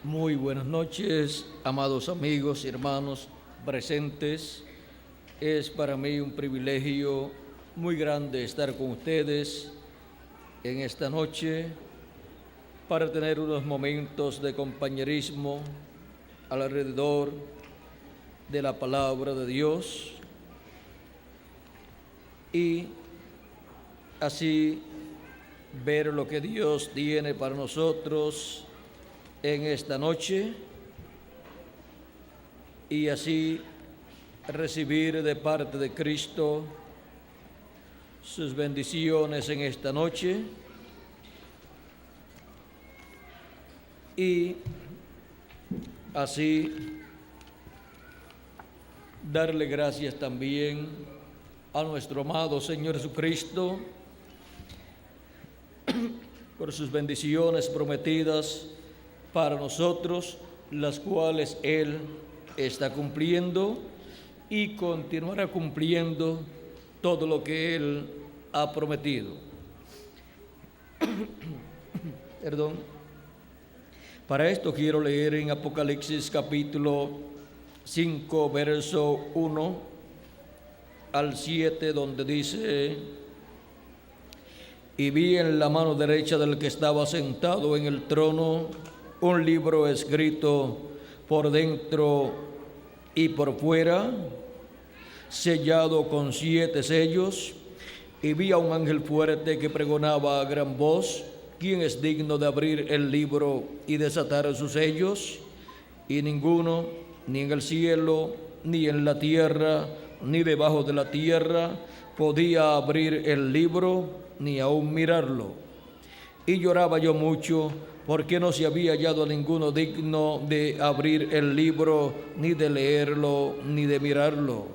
Muy buenas noches, amados amigos y hermanos presentes. Es para mí un privilegio muy grande estar con ustedes en esta noche para tener unos momentos de compañerismo alrededor de la palabra de Dios y así ver lo que Dios tiene para nosotros en esta noche y así recibir de parte de Cristo sus bendiciones en esta noche y así darle gracias también a nuestro amado Señor Jesucristo por sus bendiciones prometidas para nosotros, las cuales Él está cumpliendo y continuará cumpliendo todo lo que Él ha prometido. Perdón. Para esto quiero leer en Apocalipsis capítulo 5, verso 1 al 7, donde dice: y vi en la mano derecha del que estaba sentado en el trono un libro escrito por dentro y por fuera, sellado con 7 sellos, y vi a un ángel fuerte que pregonaba a gran voz: ¿quién es digno de abrir el libro y desatar sus sellos? Y ninguno, ni en el cielo, ni en la tierra, ni debajo de la tierra, podía abrir el libro, ni aún mirarlo. Y lloraba yo mucho, porque no se había hallado a ninguno digno de abrir el libro, ni de leerlo, ni de mirarlo.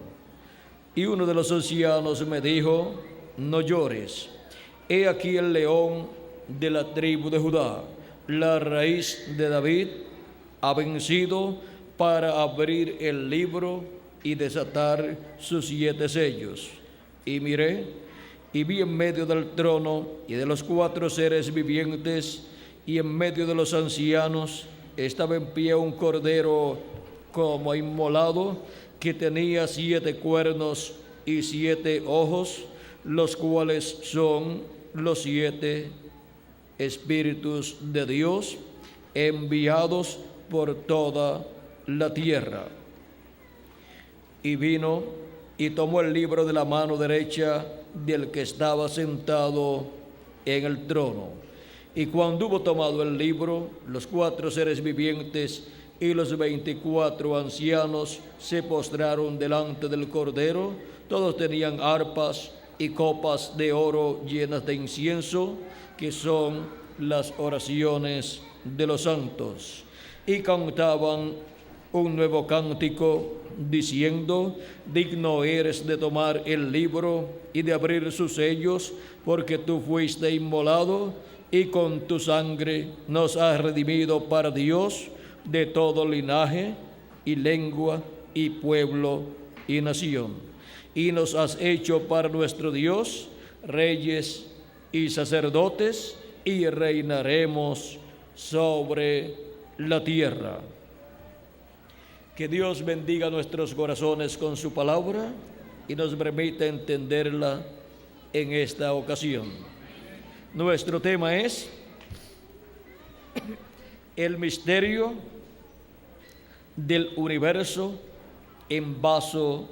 Y uno de los ancianos me dijo: no llores, he aquí el león de la tribu de Judá, la raíz de David, ha vencido para abrir el libro y desatar sus 7 sellos. Y miré, y vi en medio del trono y de los 4 seres vivientes y en medio de los ancianos estaba en pie un cordero como inmolado, que tenía 7 cuernos y 7 ojos, los cuales son los 7 espíritus de Dios enviados por toda la tierra. Y vino y tomó el libro de la mano derecha del que estaba sentado en el trono. Y cuando hubo tomado el libro, los 4 seres vivientes y los 24 ancianos se postraron delante del Cordero. Todos tenían arpas y copas de oro llenas de incienso, que son las oraciones de los santos. Y cantaban un nuevo cántico, diciendo: digno eres de tomar el libro y de abrir sus sellos, porque tú fuiste inmolado y con tu sangre nos has redimido para Dios de todo linaje y lengua y pueblo y nación. Y nos has hecho para nuestro Dios reyes y sacerdotes, y reinaremos sobre la tierra. Que Dios bendiga nuestros corazones con su palabra y nos permita entenderla en esta ocasión. Nuestro tema es el misterio del universo en vaso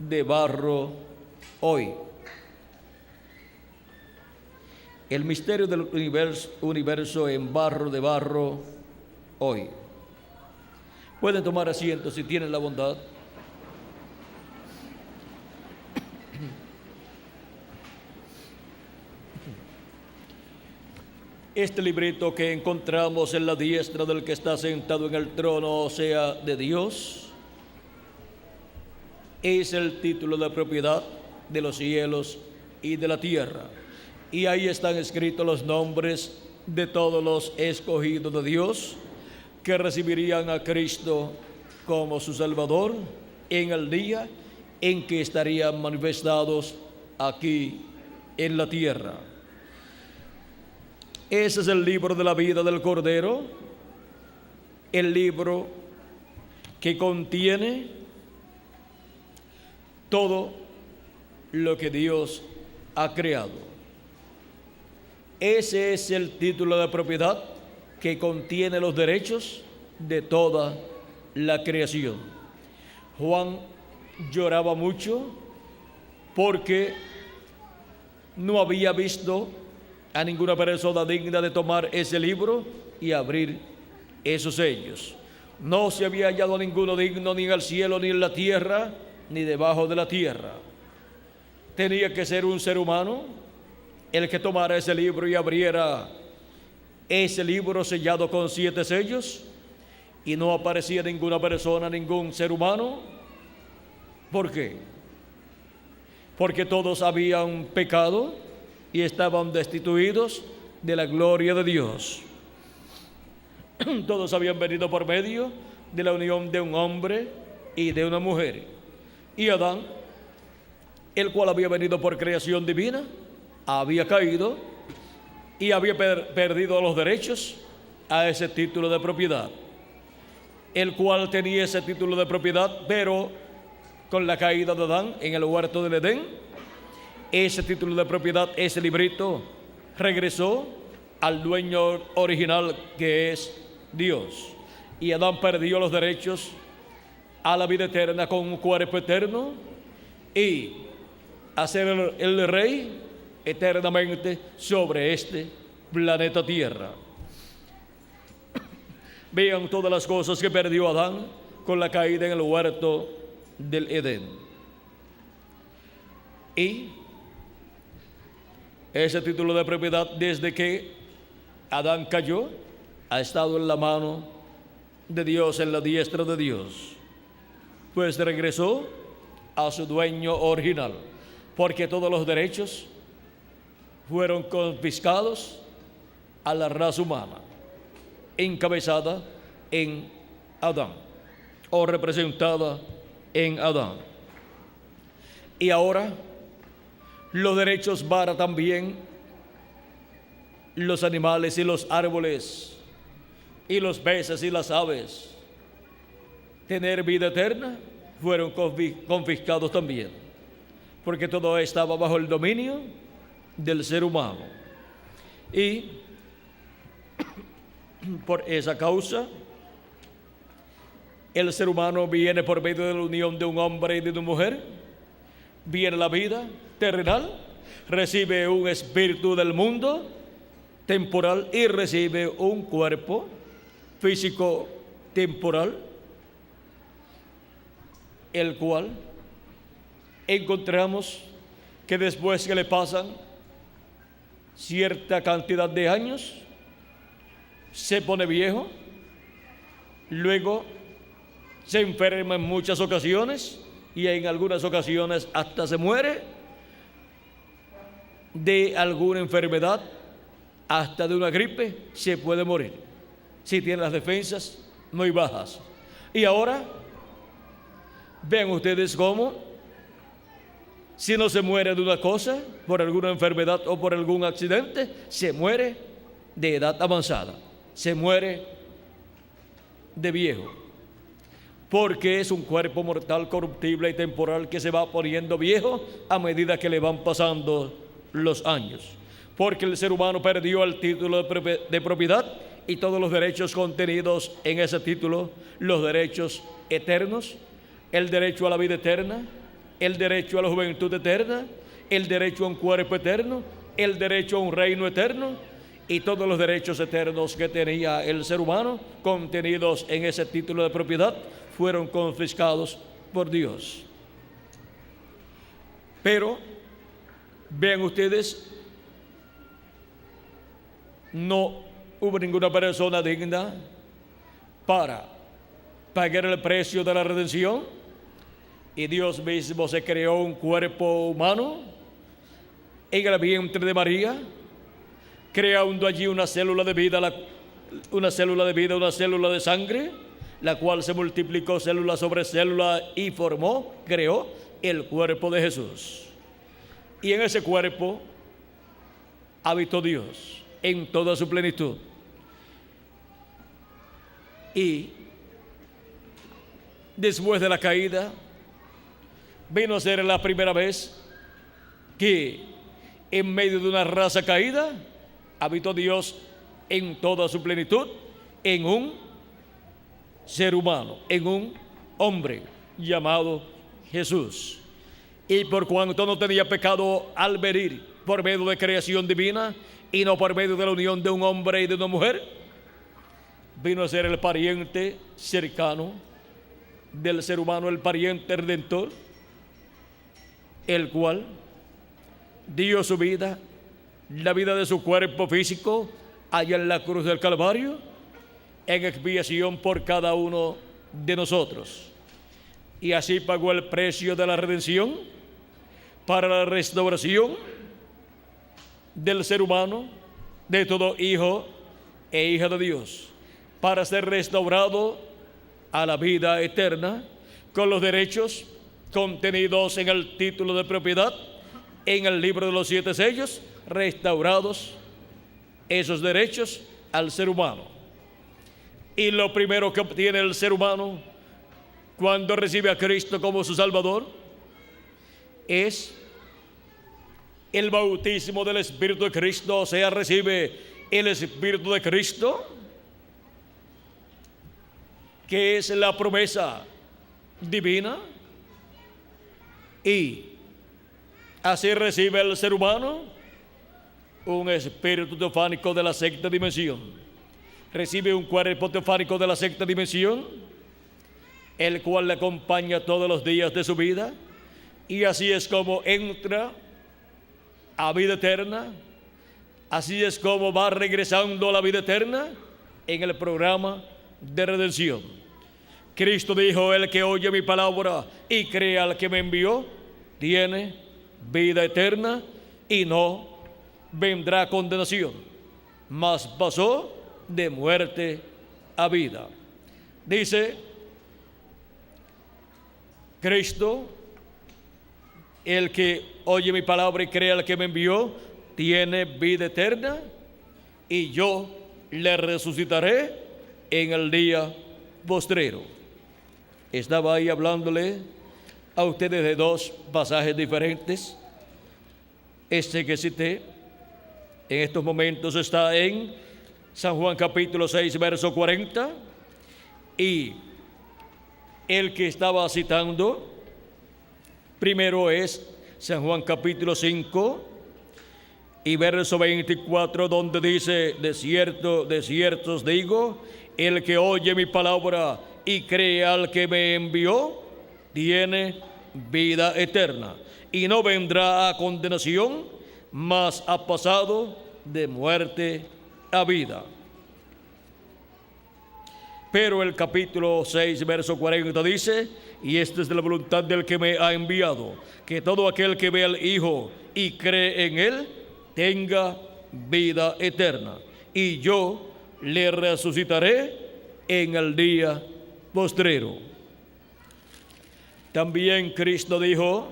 de barro hoy. El misterio del universo en barro de barro hoy. Pueden tomar asiento si tienen la bondad. Este librito que encontramos en la diestra del que está sentado en el trono, o sea, de Dios, es el título de propiedad de los cielos y de la tierra. Y ahí están escritos los nombres de todos los escogidos de Dios que recibirían a Cristo como su Salvador en el día en que estarían manifestados aquí en la tierra. Ese es el libro de la vida del Cordero, el libro que contiene todo lo que Dios ha creado. Ese es el título de propiedad que contiene los derechos de toda la creación. Juan lloraba mucho porque no había visto a ninguna persona digna de tomar ese libro y abrir esos sellos. No se había hallado ninguno digno ni en el cielo, ni en la tierra, ni debajo de la tierra. Tenía que ser un ser humano el que tomara ese libro y abriera ese libro sellado con 7 sellos, y no aparecía ninguna persona, ningún ser humano. ¿Por qué? Porque todos habían pecado y estaban destituidos de la gloria de Dios. Todos habían venido por medio de la unión de un hombre y de una mujer. Y Adán, el cual había venido por creación divina, había caído y había perdido los derechos a ese título de propiedad, el cual tenía ese título de propiedad, pero con la caída de Adán en el huerto del Edén, ese título de propiedad, ese librito, regresó al dueño original, que es Dios. Y Adán perdió los derechos a la vida eterna con un cuerpo eterno y a ser el rey eternamente sobre este planeta Tierra. Vean todas las cosas que perdió Adán con la caída en el huerto del Edén. Y ese título de propiedad, desde que Adán cayó, ha estado en la mano de Dios, en la diestra de Dios, pues regresó a su dueño original, porque todos los derechos fueron confiscados a la raza humana, encabezada en Adán, o representada en Adán. Y ahora los derechos para también los animales y los árboles y los peces y las aves tener vida eterna, fueron confiscados también, porque todo estaba bajo el dominio del ser humano. Y por esa causa el ser humano viene por medio de la unión de un hombre y de una mujer, viene la vida terrenal, recibe un espíritu del mundo temporal y recibe un cuerpo físico temporal, el cual encontramos que después que le pasan cierta cantidad de años, se pone viejo, luego se enferma en muchas ocasiones y en algunas ocasiones hasta se muere de alguna enfermedad, hasta de una gripe se puede morir si tiene las defensas muy bajas. Y ahora vean ustedes cómo, si no se muere de una cosa, por alguna enfermedad o por algún accidente, se muere de edad avanzada, se muere de viejo, porque es un cuerpo mortal, corruptible y temporal que se va poniendo viejo a medida que le van pasando los años, porque el ser humano perdió el título de propiedad y todos los derechos contenidos en ese título, los derechos eternos, el derecho a la vida eterna, el derecho a la juventud eterna, el derecho a un cuerpo eterno, el derecho a un reino eterno y todos los derechos eternos que tenía el ser humano contenidos en ese título de propiedad fueron confiscados por Dios. Pero vean ustedes, no hubo ninguna persona digna para pagar el precio de la redención, y Dios mismo se creó un cuerpo humano en el vientre de María, creando allí una célula de vida, una célula de sangre, la cual se multiplicó célula sobre célula y creó el cuerpo de Jesús. Y en ese cuerpo habitó Dios en toda su plenitud. Y después de la caída, vino a ser la primera vez que en medio de una raza caída habitó Dios en toda su plenitud, en un ser humano, en un hombre llamado Jesús. Y por cuanto no tenía pecado al venir por medio de creación divina y no por medio de la unión de un hombre y de una mujer, vino a ser el pariente cercano del ser humano, el pariente redentor, el cual dio su vida, la vida de su cuerpo físico, allá en la cruz del Calvario, en expiación por cada uno de nosotros. Y así pagó el precio de la redención para la restauración del ser humano, de todo hijo e hija de Dios, para ser restaurado a la vida eterna con los derechos contenidos en el título de propiedad en el libro de los 7 sellos, restaurados esos derechos al ser humano. Y lo primero que obtiene el ser humano cuando recibe a Cristo como su Salvador es el bautismo del Espíritu de Cristo, o sea, recibe el Espíritu de Cristo, que es la promesa divina, y así recibe el ser humano un espíritu teofánico de la sexta dimensión. Recibe un cuerpo teofánico de la sexta dimensión, el cual le acompaña todos los días de su vida, y así es como entra a vida eterna, así es como va regresando a la vida eterna en el programa de redención. Cristo dijo: el que oye mi palabra y cree al que me envió, tiene vida eterna y no vendrá condenación, mas pasó de muerte a vida. Dice Cristo: el que oye mi palabra y cree al que me envió, tiene vida eterna, y yo le resucitaré en el día postrero. Estaba ahí hablándole a ustedes de 2 pasajes diferentes. Este que cité en estos momentos está en San Juan capítulo 6, verso 40, y el que estaba citando primero es San Juan capítulo 5 y verso 24, donde dice: de cierto, de cierto os digo, el que oye mi palabra y cree al que me envió, tiene vida eterna, y no vendrá a condenación, mas ha pasado de muerte a vida. Pero el capítulo 6, verso 40 dice: y esta es la voluntad del que me ha enviado, que todo aquel que ve al Hijo y cree en Él, tenga vida eterna, y yo le resucitaré en el día postrero. También Cristo dijo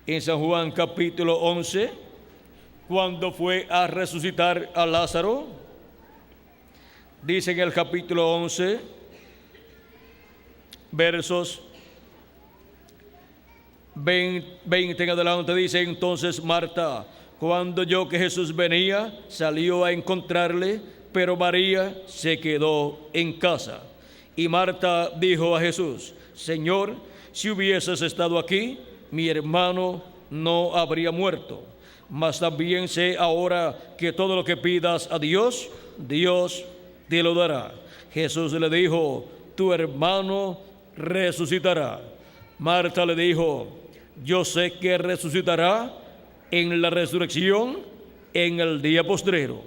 en San Juan capítulo 11, cuando fue a resucitar a Lázaro, dice en el capítulo 11, versos 20 en adelante, dice: entonces Marta, cuando oyó que Jesús venía, salió a encontrarle, pero María se quedó en casa. Y Marta dijo a Jesús: Señor, si hubieses estado aquí, mi hermano no habría muerto. Mas también sé ahora que todo lo que pidas a Dios, Dios te lo dará. Jesús le dijo: tu hermano resucitará. Marta le dijo: yo sé que resucitará en la resurrección en el día postrero.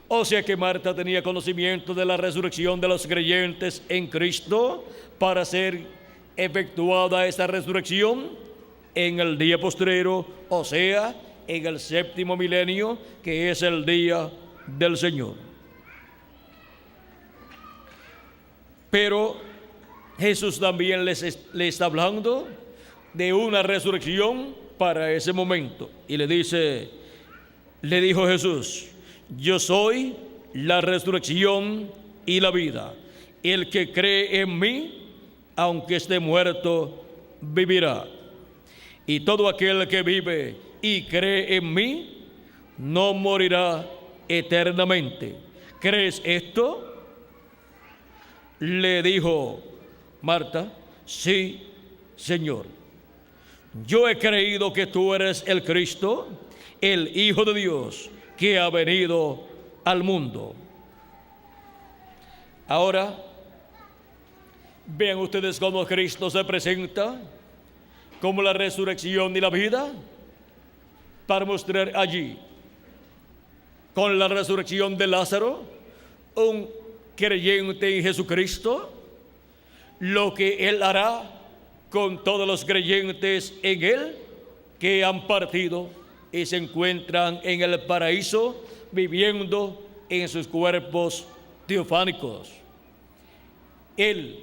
O sea que Marta tenía conocimiento de la resurrección de los creyentes en Cristo para ser efectuada esta resurrección en el día postrero, o sea, en el 7º milenio, que es el día del Señor. Pero Jesús también le está hablando de una resurrección para ese momento. Y le dijo Jesús: yo soy la resurrección y la vida. el que cree en mí, aunque esté muerto, vivirá. Y todo aquel que vive y cree en mí, no morirá eternamente. ¿Crees esto?, le dijo Marta. Sí, Señor. Yo he creído que tú eres el Cristo, el Hijo de Dios, que ha venido al mundo. Ahora, vean ustedes cómo Cristo se presenta como la resurrección y la vida, para mostrar allí, con la resurrección de Lázaro, un creyente en Jesucristo, lo que Él hará con todos los creyentes en Él que han partido y se encuentran en el paraíso, viviendo en sus cuerpos teofánicos. Él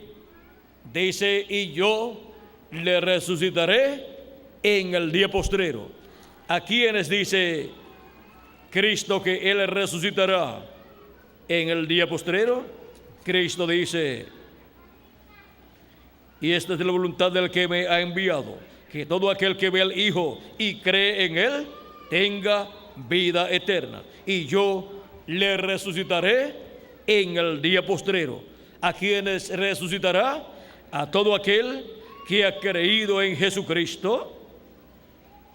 dice: y yo le resucitaré en el día postrero. ¿A quiénes dice Cristo que Él resucitará en el día postrero? Cristo dice: y esta es la voluntad del que me ha enviado, que todo aquel que ve al Hijo y cree en Él tenga vida eterna, y yo le resucitaré en el día postrero. ¿A quiénes resucitará? A todo aquel que ha creído en Jesucristo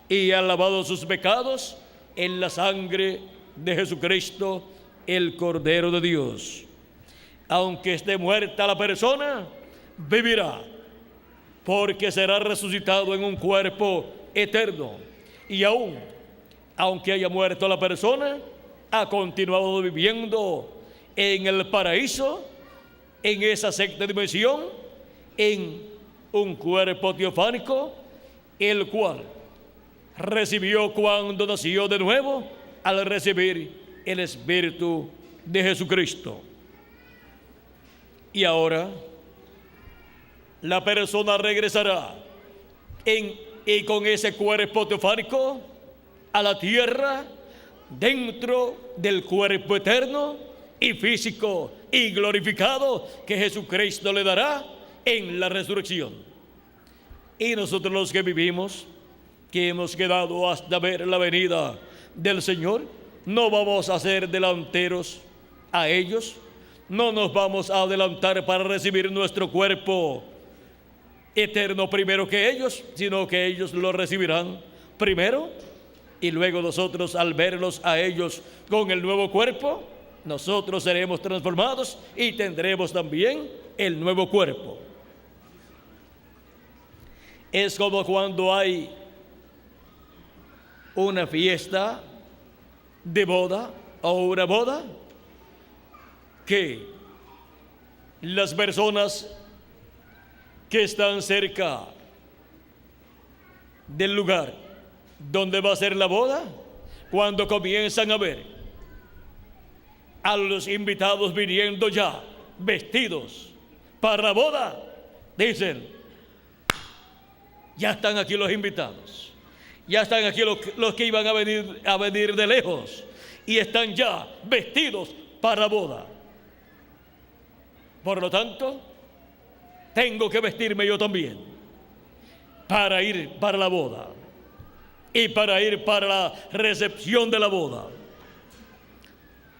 y ha lavado sus pecados en la sangre de Jesucristo, el Cordero de Dios. Aunque esté muerta la persona, vivirá, porque será resucitado en un cuerpo eterno. Y aún, aunque haya muerto la persona, ha continuado viviendo en el paraíso, en esa sexta dimensión, en un cuerpo teofánico, el cual recibió cuando nació de nuevo, al recibir el Espíritu de Jesucristo. Y ahora la persona regresará y con ese cuerpo teofánico a la tierra, dentro del cuerpo eterno y físico y glorificado que Jesucristo le dará en la resurrección. Y nosotros, los que vivimos, que hemos quedado hasta ver la venida del Señor, no vamos a ser delanteros a ellos, no nos vamos a adelantar para recibir nuestro cuerpo eterno primero que ellos, sino que ellos lo recibirán primero, y luego nosotros, al verlos a ellos con el nuevo cuerpo, nosotros seremos transformados y tendremos también el nuevo cuerpo. Es como cuando hay una fiesta de boda o una boda, que las personas que están cerca del lugar donde va a ser la boda, cuando comienzan a ver a los invitados viniendo ya vestidos para la boda, dicen: ya están aquí los invitados, ya están aquí los que iban a venir de lejos, y están ya vestidos para la boda. Por lo tanto, tengo que vestirme yo también para ir para la boda y para ir para la recepción de la boda.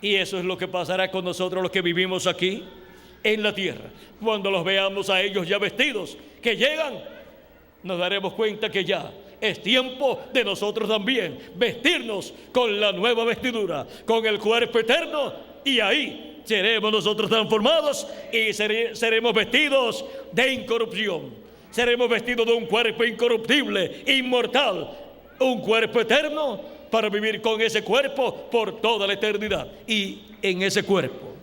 Y eso es lo que pasará con nosotros, los que vivimos aquí en la tierra. Cuando los veamos a ellos ya vestidos, que llegan, nos daremos cuenta que ya es tiempo de nosotros también vestirnos con la nueva vestidura, con el cuerpo eterno, y ahí seremos nosotros transformados y seremos vestidos de incorrupción. Seremos vestidos de un cuerpo incorruptible, inmortal, un cuerpo eterno, para vivir con ese cuerpo por toda la eternidad. Y en ese cuerpo,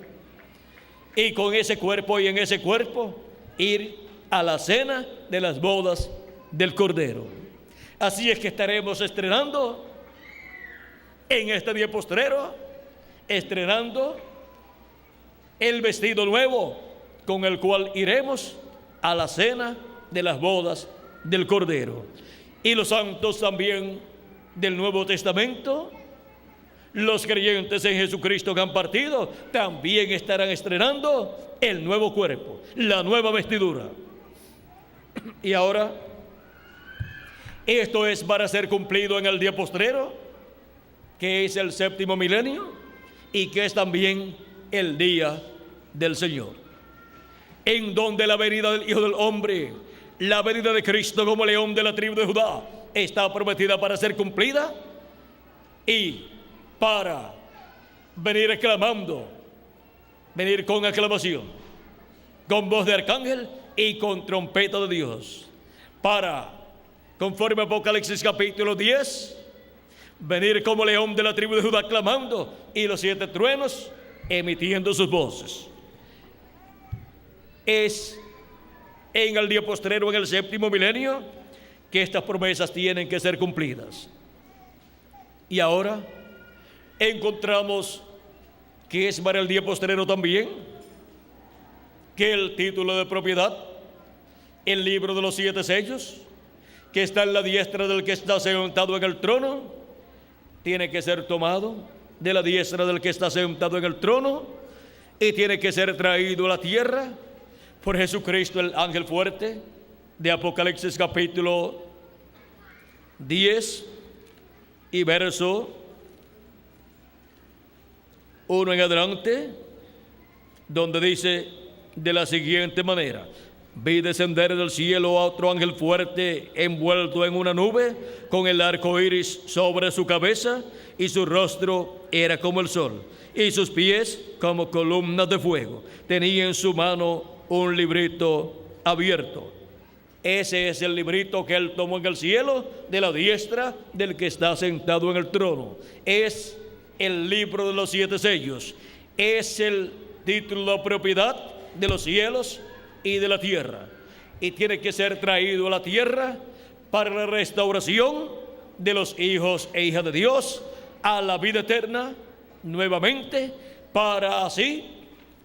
y con ese cuerpo y en ese cuerpo, ir a la cena de las bodas del Cordero. Así es que estaremos estrenando en este día postrero, estrenando el vestido nuevo con el cual iremos a la cena de las bodas del Cordero. Y los santos también del Nuevo Testamento los creyentes en Jesucristo que han partido también estarán estrenando el nuevo cuerpo, la nueva vestidura. Y ahora, esto es para ser cumplido en el día postrero, que es el séptimo milenio y que es también el día del Señor, en donde la venida del Hijo del Hombre, la venida de Cristo como león de la tribu de Judá, está prometida para ser cumplida y para venir aclamando, venir con aclamación, con voz de arcángel y con trompeta de Dios, para, conforme a Apocalipsis capítulo 10, venir como león de la tribu de Judá clamando y los 7 truenos emitiendo sus voces. Es en el día postrero, en el séptimo milenio, que estas promesas tienen que ser cumplidas. Y ahora encontramos que es para el día postrero también que el título de propiedad, el libro de los 7 sellos, que está en la diestra del que está sentado en el trono, tiene que ser tomado de la diestra del que está sentado en el trono y tiene que ser traído a la tierra por Jesucristo, el ángel fuerte, de Apocalipsis capítulo 10 y verso 1 en adelante, donde dice de la siguiente manera: vi descender del cielo a otro ángel fuerte envuelto en una nube con el arco iris sobre su cabeza, y su rostro era como el sol y sus pies como columnas de fuego. Tenía en su mano un librito abierto. Ese es el librito que él tomó en el cielo de la diestra del que está sentado en el trono. Es el libro de los 7 sellos. Es el título de propiedad de los cielos y de la tierra, y tiene que ser traído a la tierra para la restauración de los hijos e hijas de Dios a la vida eterna nuevamente, para así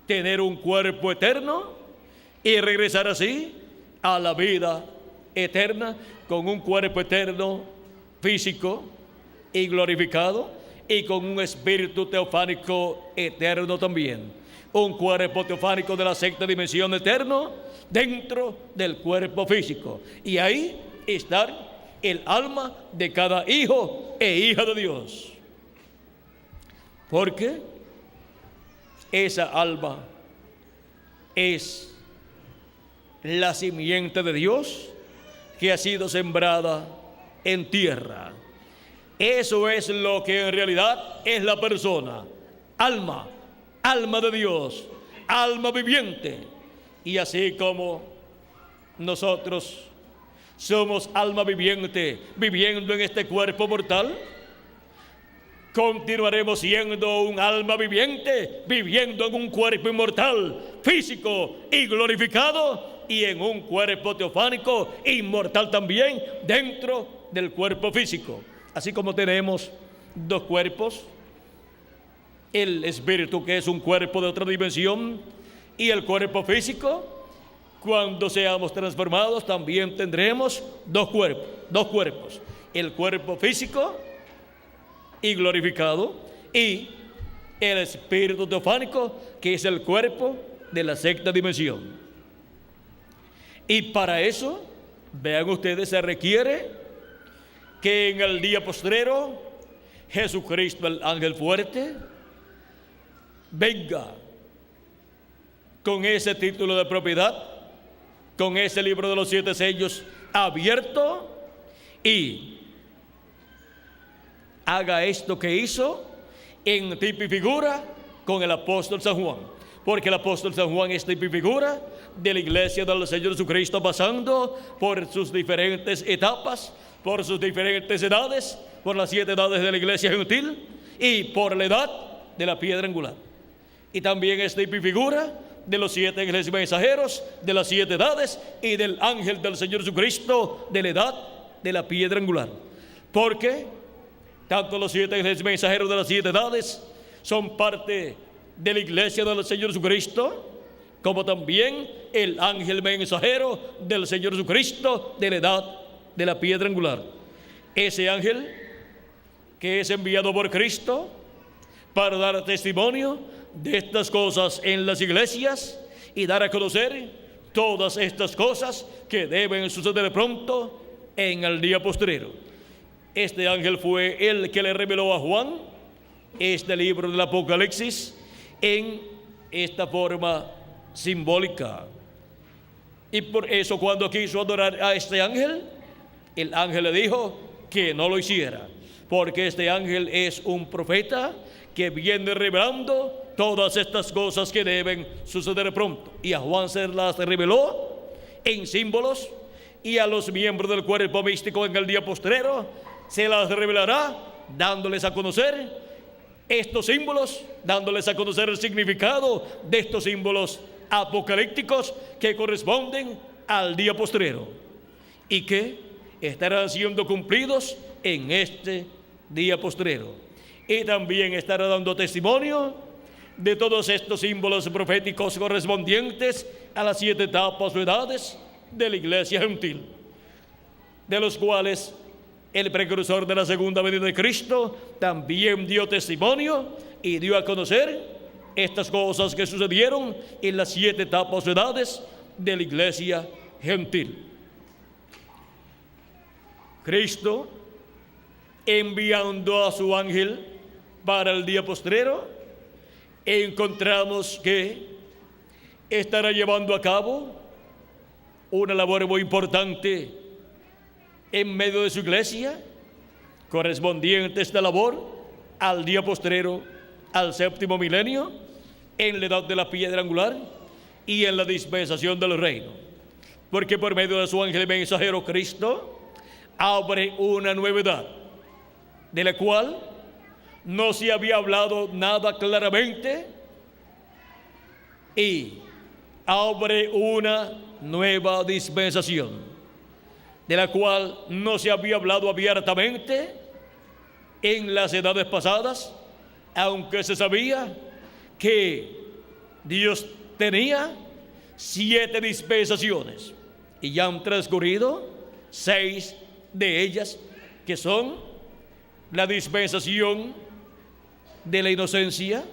tener un cuerpo eterno y regresar así a la vida eterna con un cuerpo eterno físico y glorificado, y con un espíritu teofánico eterno también. Un cuerpo teofánico de la sexta dimensión eterno dentro del cuerpo físico. Y ahí está el alma de cada hijo e hija de Dios. Porque esa alma es la simiente de Dios que ha sido sembrada en tierra. Eso es lo que en realidad es la persona. Alma de Dios, alma viviente. Y así como nosotros somos alma viviente viviendo en este cuerpo mortal, continuaremos siendo un alma viviente viviendo en un cuerpo inmortal, físico y glorificado, y en un cuerpo teofánico inmortal también dentro del cuerpo físico. Así como tenemos 2 cuerpos, el espíritu, que es un cuerpo de otra dimensión, y el cuerpo físico, cuando seamos transformados también tendremos 2 cuerpos, el cuerpo físico y glorificado, y el espíritu teofánico, que es el cuerpo de la sexta dimensión. Y para eso, vean ustedes, se requiere que en el día postrero Jesucristo, el ángel fuerte, venga con ese título de propiedad, con ese libro de los 7 sellos abierto, y haga esto que hizo en tipo y figura con el apóstol San Juan. Porque el apóstol San Juan es tipo y figura de la iglesia del Señor Jesucristo, pasando por sus diferentes etapas, por sus diferentes edades, por las 7 edades de la iglesia gentil y por la edad de la piedra angular. Y también es tipo y figura de los 7 ángeles mensajeros, de las 7 edades, y del ángel del Señor Jesucristo de la edad de la piedra angular. Porque tanto los 7 ángeles mensajeros de las 7 edades son parte de la iglesia del Señor Jesucristo, como también el ángel mensajero del Señor Jesucristo de la edad de la piedra angular. Ese ángel que es enviado por Cristo para dar testimonio de estas cosas en las iglesias y dar a conocer todas estas cosas que deben suceder pronto en el día postrero. Este ángel fue el que le reveló a Juan este libro del Apocalipsis en esta forma simbólica. Y por eso, cuando quiso adorar a este ángel, el ángel le dijo que no lo hiciera, porque este ángel es un profeta que viene revelando todas estas cosas que deben suceder pronto. Y a Juan se las reveló en símbolos, y a los miembros del cuerpo místico en el día postrero se las revelará, dándoles a conocer estos símbolos, dándoles a conocer el significado de estos símbolos apocalípticos que corresponden al día postrero y que estarán siendo cumplidos en este día postrero. Y también estará dando testimonio de todos estos símbolos proféticos correspondientes a las 7 etapas o edades de la iglesia gentil, de los cuales el precursor de la segunda venida de Cristo también dio testimonio y dio a conocer estas cosas que sucedieron en las 7 etapas o edades de la iglesia gentil. Cristo, enviando a su ángel para el día postrero, encontramos que estará llevando a cabo una labor muy importante en medio de su iglesia, correspondiente a esta labor al día postrero, al séptimo milenio, en la edad de la piedra angular y en la dispensación del reino. Porque por medio de su ángel mensajero, Cristo abre una nueva edad, de la cual no se había hablado nada claramente, y abre una nueva dispensación, de la cual no se había hablado abiertamente en las edades pasadas, aunque se sabía que Dios tenía 7 dispensaciones, y ya han transcurrido 6 de ellas, que son la dispensación de la inocencia,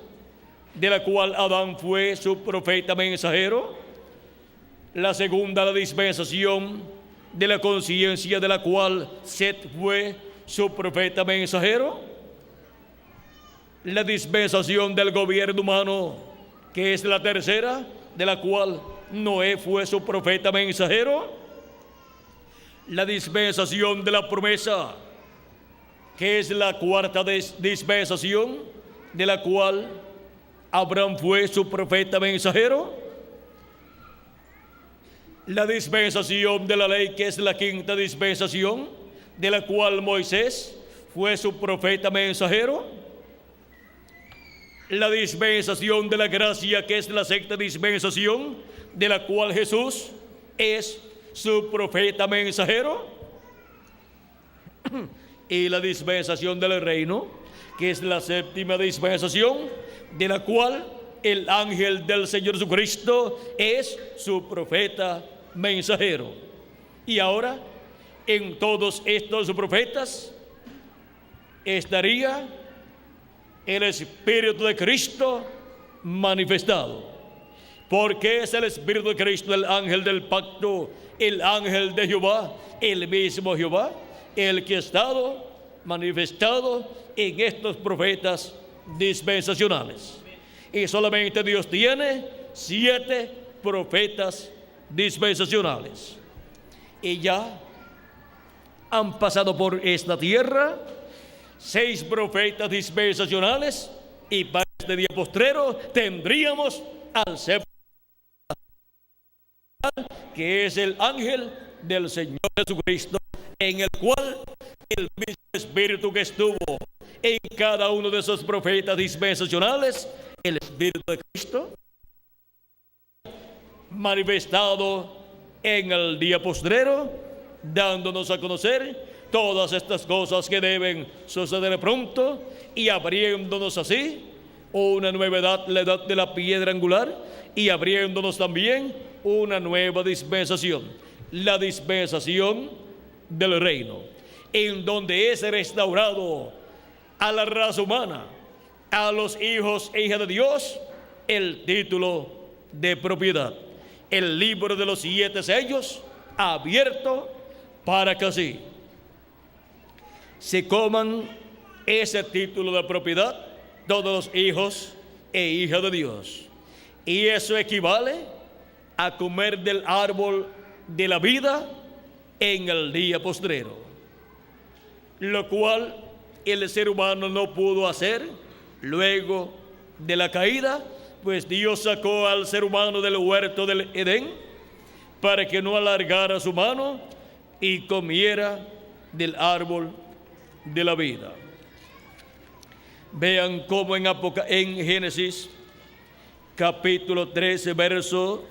de la cual Adán fue su profeta mensajero; la segunda, la dispensación de la conciencia, de la cual Set fue su profeta mensajero; la dispensación del gobierno humano, que es la tercera, de la cual Noé fue su profeta mensajero; la dispensación de la promesa, que es la cuarta dispensación, de la cual Abraham fue su profeta mensajero; la dispensación de la ley, que es la quinta dispensación, de la cual Moisés fue su profeta mensajero; la dispensación de la gracia, que es la sexta dispensación, de la cual Jesús es su profeta mensajero; y la dispensación del reino, que es la séptima dispensación, de la cual el ángel del Señor Jesucristo es su profeta mensajero. Y ahora, en todos estos profetas estaría el Espíritu de Cristo manifestado, porque es el Espíritu de Cristo, el ángel del pacto, el ángel de Jehová, el mismo Jehová, el que ha estado manifestado en estos profetas dispensacionales. Y solamente Dios tiene 7 profetas dispensacionales, y ya han pasado por esta tierra 6 profetas dispensacionales, y para este día postrero tendríamos al séptimo, que es el ángel del Señor Jesucristo, en el cual el mismo Espíritu que estuvo en cada uno de esos profetas dispensacionales, el Espíritu de Cristo manifestado en el día postrero, dándonos a conocer todas estas cosas que deben suceder pronto, y abriéndonos así una nueva edad, la edad de la piedra angular, y abriéndonos también una nueva dispensación, la dispensación del reino, en donde es restaurado a la raza humana a los hijos e hijas de Dios el título de propiedad. El libro de los 7 sellos abierto para que así se coman ese título de propiedad todos los hijos e hijas de Dios. Y eso equivale a comer del árbol de la vida en el día postrero, lo cual el ser humano no pudo hacer luego de la caída, pues Dios sacó al ser humano del huerto del Edén para que no alargara su mano y comiera del árbol de la vida. Vean cómo en Génesis capítulo 13, verso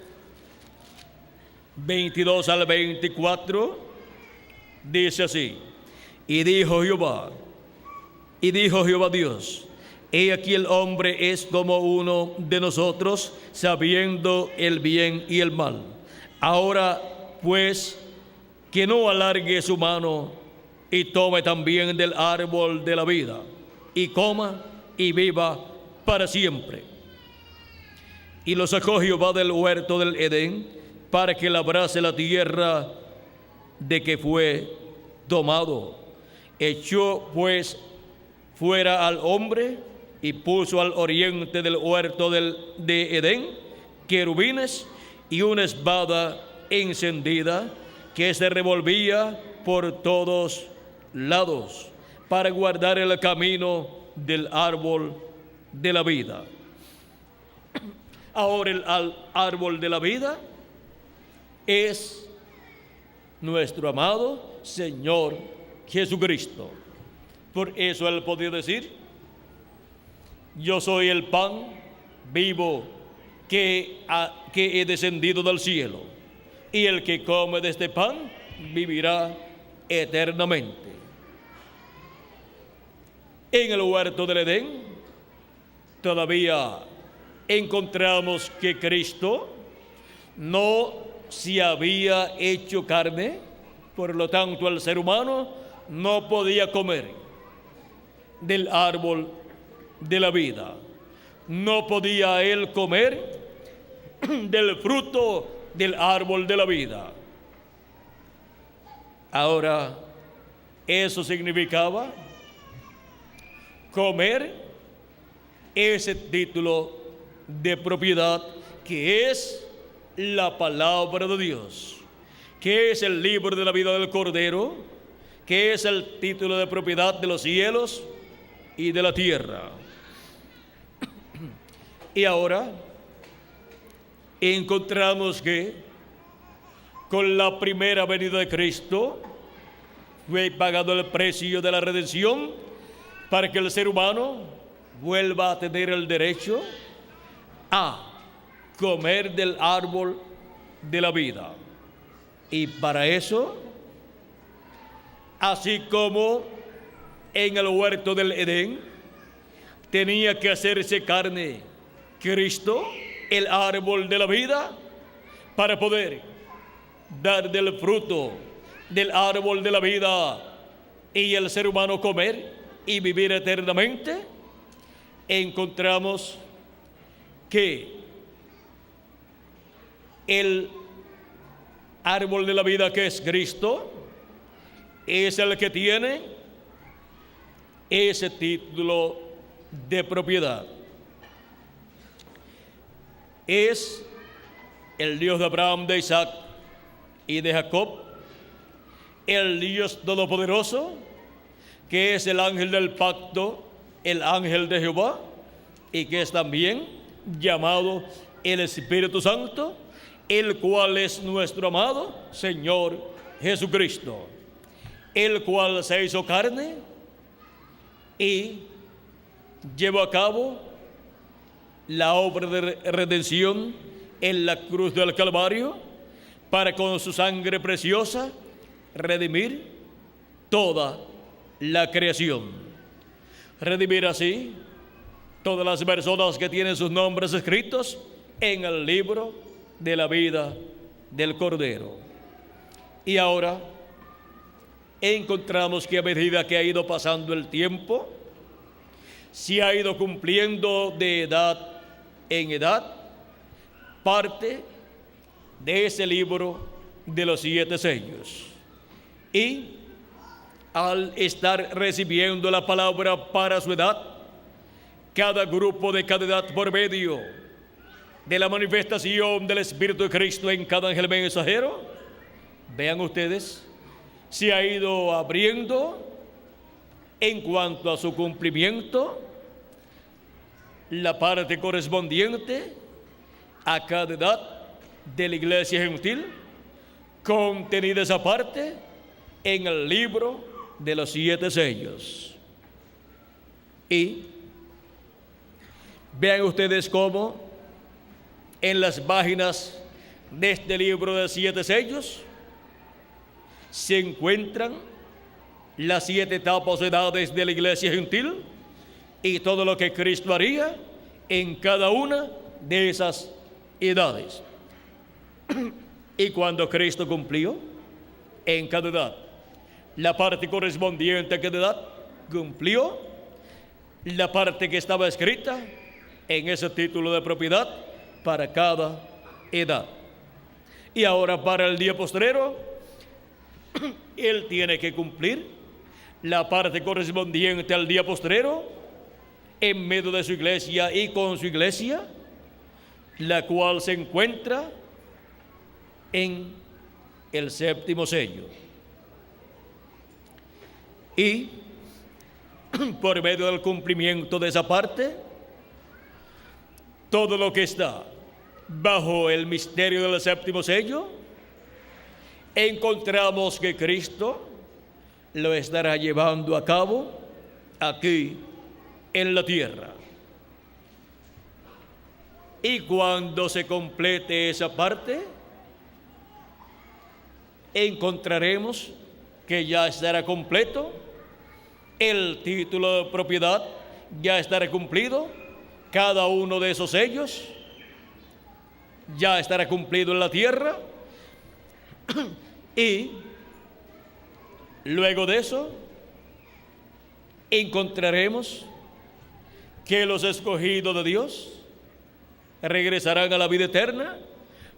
22 al 24, dice así: y dijo Jehová Dios, he aquí el hombre es como uno de nosotros, sabiendo el bien y el mal. Ahora pues, que no alargue su mano y tome también del árbol de la vida, y coma y viva para siempre. Y lo sacó Jehová del huerto del Edén para que labrase la tierra de que fue tomado. Echó pues fuera al hombre y puso al oriente del huerto de Edén querubines y una espada encendida que se revolvía por todos lados para guardar el camino del árbol de la vida. Ahora el árbol de la vida es nuestro amado Señor Jesucristo. Por eso Él podía decir: yo soy el pan vivo que he descendido del cielo, y el que come de este pan vivirá eternamente. En el huerto del Edén todavía encontramos que Cristo no se había hecho carne, por lo tanto el ser humano no podía comer del árbol de la vida, no podía él comer del fruto del árbol de la vida. Ahora, eso significaba comer ese título de propiedad que es la palabra de Dios, que es el libro de la vida del Cordero, que es el título de propiedad de los cielos y de la tierra. Y ahora encontramos que con la primera venida de Cristo fue pagado el precio de la redención para que el ser humano vuelva a tener el derecho a comer del árbol de la vida. Y para eso, así como en el huerto del Edén tenía que hacerse carne Cristo, el árbol de la vida, para poder dar del fruto del árbol de la vida y el ser humano comer y vivir eternamente, encontramos que el árbol de la vida, que es Cristo, es el que tiene ese título de propiedad. Es el Dios de Abraham, de Isaac y de Jacob, el Dios todopoderoso, que es el ángel del pacto, el ángel de Jehová, y que es también llamado el Espíritu Santo, el cual es nuestro amado Señor Jesucristo, el cual se hizo carne y llevó a cabo la obra de redención en la cruz del Calvario, para con su sangre preciosa redimir toda la creación. Redimir así todas las personas que tienen sus nombres escritos en el libro de la vida del Cordero. Y ahora encontramos que a medida que ha ido pasando el tiempo, se ha ido cumpliendo de edad en edad parte de ese libro de los 7 sellos. Y al estar recibiendo la palabra para su edad, cada grupo de cada edad, por medio de la manifestación del Espíritu de Cristo en cada ángel mensajero, vean ustedes, se ha ido abriendo en cuanto a su cumplimiento la parte correspondiente a cada edad de la iglesia gentil, contenida esa parte en el libro de los 7 sellos. Y vean ustedes cómo en las páginas de este libro de 7 sellos se encuentran las 7 etapas o edades de la iglesia gentil y todo lo que Cristo haría en cada una de esas edades. Y cuando Cristo cumplió en cada edad la parte correspondiente a cada edad, cumplió la parte que estaba escrita en ese título de propiedad para cada edad. Y ahora para el día postrero, Él tiene que cumplir la parte correspondiente al día postrero en medio de su iglesia y con su iglesia, la cual se encuentra en el 7º sello. Y por medio del cumplimiento de esa parte, todo lo que está bajo el misterio del 7º sello, encontramos que Cristo lo estará llevando a cabo aquí en la tierra. Y cuando se complete esa parte, encontraremos que ya estará completo, el título de propiedad ya estará cumplido, cada uno de esos sellos ya estará cumplido en la tierra. Y luego de eso encontraremos que los escogidos de Dios regresarán a la vida eterna,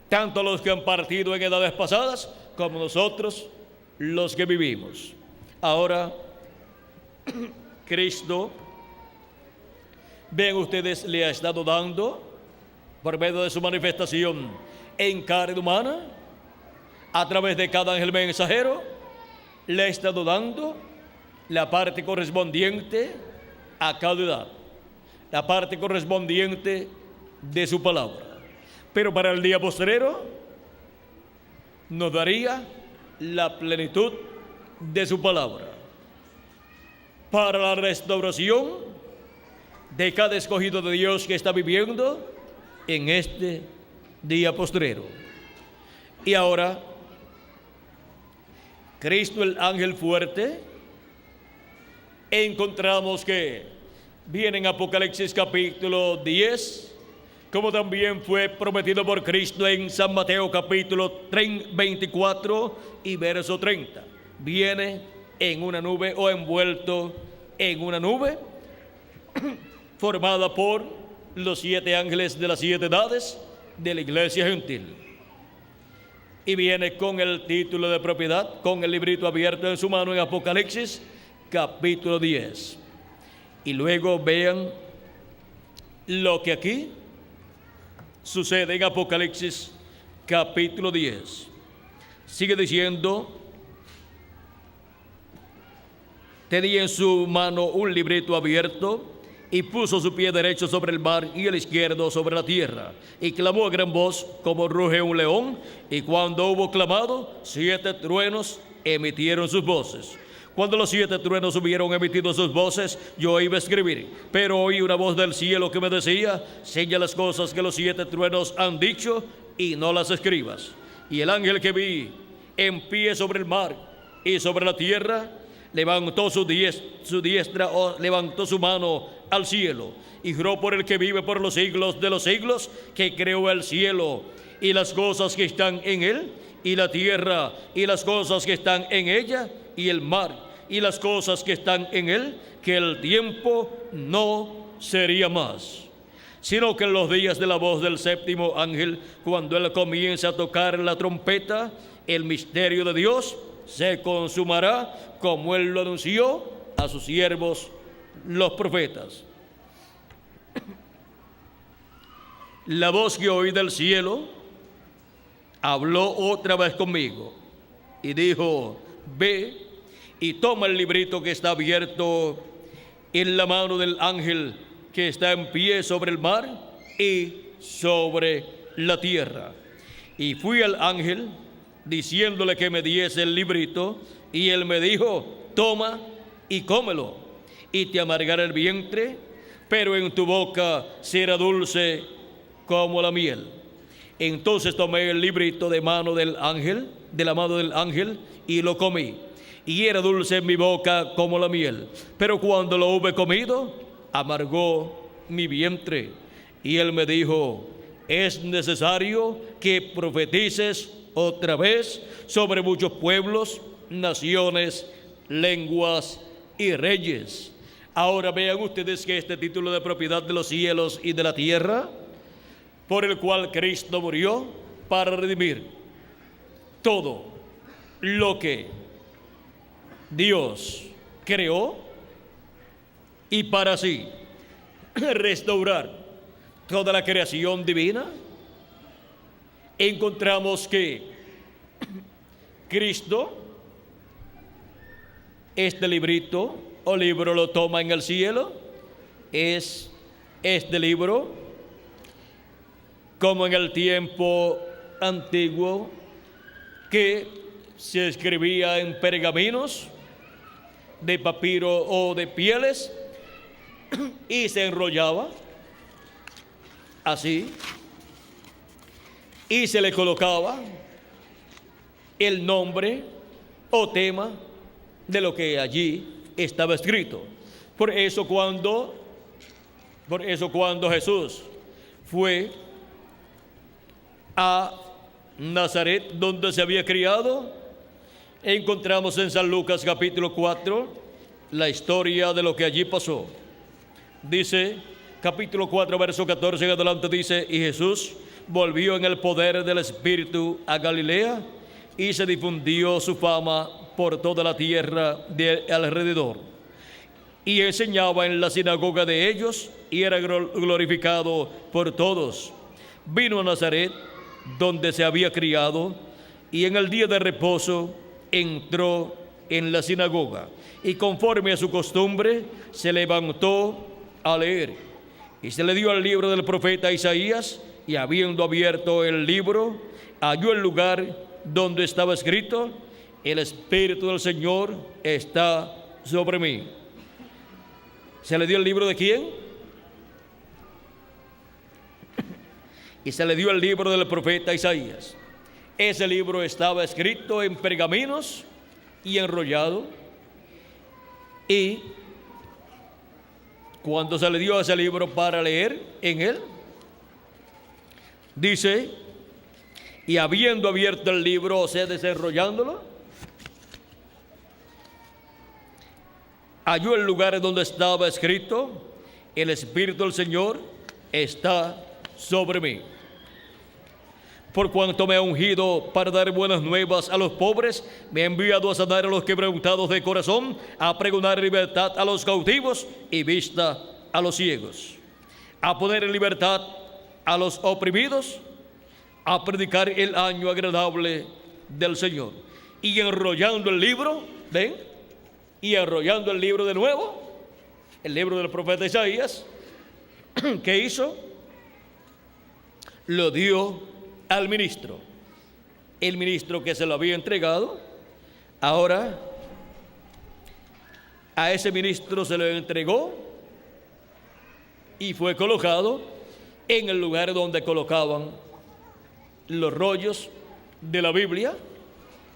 tanto los que han partido en edades pasadas como nosotros los que vivimos. Ahora, Cristo, ven ustedes, le ha estado dando, por medio de su manifestación en carne humana, a través de cada ángel mensajero, le ha estado dando la parte correspondiente a cada edad, la parte correspondiente de su palabra. Pero para el día postrero nos daría la plenitud de su palabra para la restauración de cada escogido de Dios que está viviendo en este día postrero. Y ahora, Cristo el ángel fuerte, encontramos que viene en Apocalipsis capítulo 10, como también fue prometido por Cristo en San Mateo capítulo 24 y verso 30. Viene en una nube o envuelto en una nube formada por los 7 ángeles de las 7 edades de la iglesia gentil. Y viene con el título de propiedad, con el librito abierto en su mano en Apocalipsis capítulo 10. Y luego vean lo que aquí sucede en Apocalipsis capítulo 10. Sigue diciendo: tenía en su mano un librito abierto y puso su pie derecho sobre el mar y el izquierdo sobre la tierra, y clamó a gran voz como ruge un león, y cuando hubo clamado, 7 truenos emitieron sus voces. Cuando los 7 truenos hubieron emitido sus voces, yo iba a escribir, pero oí una voz del cielo que me decía: sella las cosas que los 7 truenos han dicho y no las escribas. Y el ángel que vi en pie sobre el mar y sobre la tierra levantó su diestra o levantó su mano al cielo y juró por el que vive por los siglos de los siglos, que creó el cielo y las cosas que están en él, y la tierra y las cosas que están en ella, y el mar y las cosas que están en él, que el tiempo no sería más, sino que en los días de la voz del séptimo ángel, cuando él comience a tocar la trompeta, el misterio de Dios se consumará, como él lo anunció a sus siervos los profetas. La voz que oí del cielo habló otra vez conmigo y dijo: ve y toma el librito que está abierto en la mano del ángel que está en pie sobre el mar y sobre la tierra. Y fui al ángel diciéndole que me diese el librito, y él me dijo: toma y cómelo, y te amargará el vientre, pero en tu boca será dulce como la miel. Entonces tomé el librito de la mano del ángel, y lo comí, y era dulce en mi boca como la miel. Pero cuando lo hube comido, amargó mi vientre. Y él me dijo: es necesario que profetices otra vez sobre muchos pueblos, naciones, lenguas y reyes. Ahora vean ustedes que este título de propiedad de los cielos y de la tierra, por el cual Cristo murió para redimir todo lo que Dios creó, y para así restaurar toda la creación divina, encontramos que Cristo este librito o libro lo toma en el cielo. Es este libro, como en el tiempo antiguo, que se escribía en pergaminos de papiro o de pieles, y se enrollaba así, y se le colocaba el nombre o tema de lo que allí estaba escrito. Por eso cuando Jesús fue a Nazaret, donde se había criado, encontramos en San Lucas capítulo 4 la historia de lo que allí pasó. Dice, capítulo 4, verso 14 en adelante, dice: y Jesús volvió en el poder del Espíritu a Galilea, y se difundió su fama por toda la tierra de alrededor. Y enseñaba en la sinagoga de ellos, y era glorificado por todos. Vino a Nazaret, donde se había criado, y en el día de reposo entró en la sinagoga, y conforme a su costumbre se levantó a leer. Y se le dio el libro del profeta Isaías, y habiendo abierto el libro, halló el lugar donde estaba escrito: el Espíritu del Señor está sobre mí. ¿Se le dio el libro de quién? Y se le dio el libro del profeta Isaías. Ese libro estaba escrito en pergaminos y enrollado, y cuando se le dio ese libro para leer en él, dice: y habiendo abierto el libro, o sea, desenrollándolo, halló el lugar donde estaba escrito: el Espíritu del Señor está sobre mí, por cuanto me ha ungido para dar buenas nuevas a los pobres, me ha enviado a sanar a los quebrantados de corazón, a pregonar libertad a los cautivos y vista a los ciegos, a poner en libertad a los oprimidos, a predicar el año agradable del Señor. Y enrollando el libro, ¿ven? Y enrollando el libro de nuevo, el libro del profeta Isaías, ¿qué hizo? Lo dio al ministro. El ministro que se lo había entregado, ahora a ese ministro se lo entregó y fue colocado en el lugar donde colocaban los rollos de la Biblia,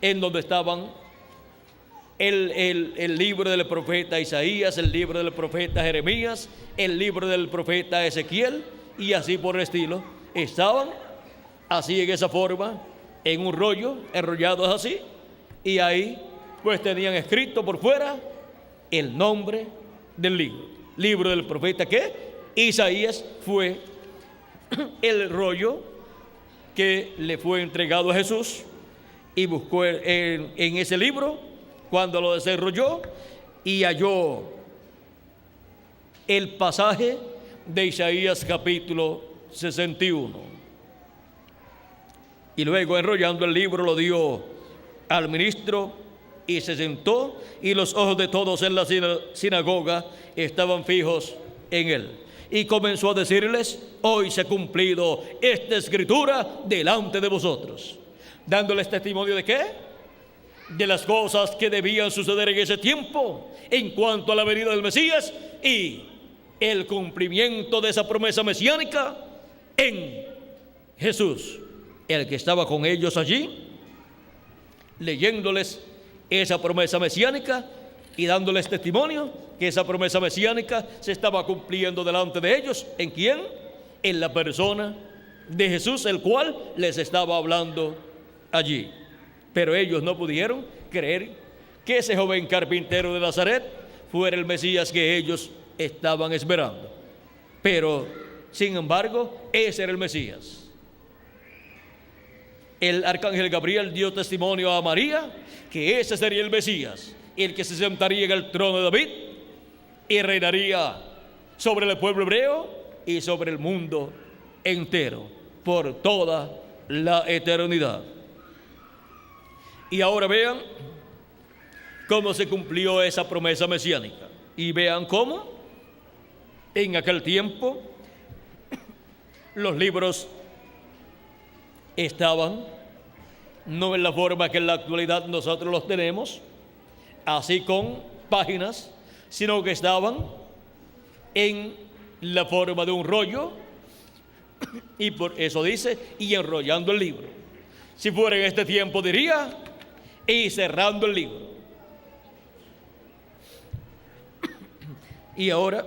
en donde estaban el libro del profeta Isaías, el libro del profeta Jeremías, el libro del profeta Ezequiel, y así por el estilo. Estaban así, en esa forma, en un rollo, enrollados así, y ahí pues tenían escrito por fuera el nombre del libro del profeta que Isaías. Fue el rollo que le fue entregado a Jesús, y buscó en ese libro, cuando lo desarrolló, y halló el pasaje de Isaías capítulo 61. Y luego, enrollando el libro, lo dio al ministro y se sentó, y los ojos de todos en la sinagoga estaban fijos en él. Y comenzó a decirles: hoy se ha cumplido esta escritura delante de vosotros. Dándoles testimonio ¿de qué? De las cosas que debían suceder en ese tiempo en cuanto a la venida del Mesías y el cumplimiento de esa promesa mesiánica en Jesús, el que estaba con ellos allí, leyéndoles esa promesa mesiánica y dándoles testimonio que esa promesa mesiánica se estaba cumpliendo delante de ellos. ¿En quién? En la persona de Jesús, el cual les estaba hablando allí. Pero ellos no pudieron creer que ese joven carpintero de Nazaret fuera el Mesías que ellos estaban esperando. Pero, sin embargo, ese era el Mesías. El arcángel Gabriel dio testimonio a María que ese sería el Mesías, el que se sentaría en el trono de David y reinaría sobre el pueblo hebreo y sobre el mundo entero por toda la eternidad. Y ahora vean cómo se cumplió esa promesa mesiánica, y vean cómo en aquel tiempo los libros estaban no en la forma que en la actualidad nosotros los tenemos, así con páginas, sino que estaban en la forma de un rollo, y por eso dice: y enrollando el libro. Si fuera en este tiempo diría: y cerrando el libro. Y ahora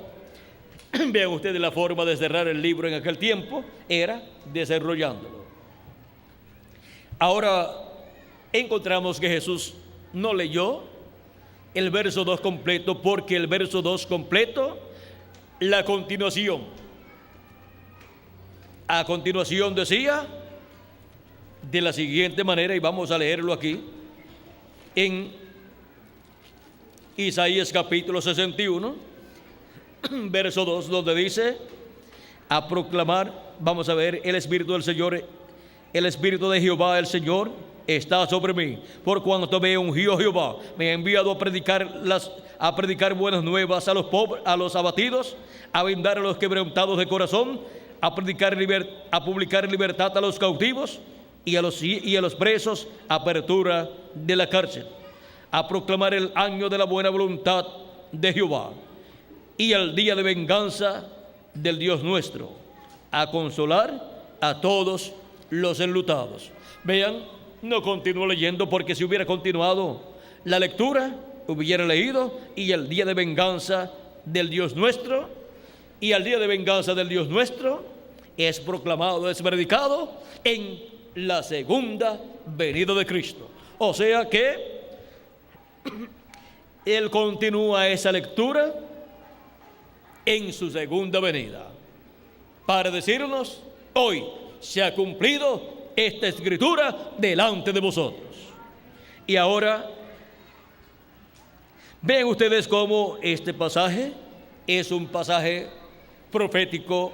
vean ustedes, la forma de cerrar el libro en aquel tiempo era desenrollándolo. Ahora encontramos que Jesús no leyó el verso 2 completo, porque el verso 2 completo, la continuación, a continuación decía de la siguiente manera, y vamos a leerlo aquí en Isaías capítulo 61, verso 2, donde dice: a proclamar, vamos a ver, el Espíritu del Señor, el Espíritu de Jehová el Señor está sobre mí, por cuanto me ungió Jehová, me ha enviado a predicar buenas nuevas a los pobres, a los abatidos, a vendar a los quebrantados de corazón, a publicar libertad a los cautivos, y a los presos apertura de la cárcel, a proclamar el año de la buena voluntad de Jehová y el día de venganza del Dios nuestro, a consolar a todos los enlutados. Vean, no continúo leyendo, porque si hubiera continuado la lectura, hubiera leído: y el día de venganza del Dios nuestro, y el día de venganza del Dios nuestro es proclamado, es predicado en la segunda venida de Cristo. O sea que Él continúa esa lectura en su segunda venida para decirnos: hoy se ha cumplido esta escritura delante de vosotros. Y ahora ven ustedes cómo este pasaje es un pasaje profético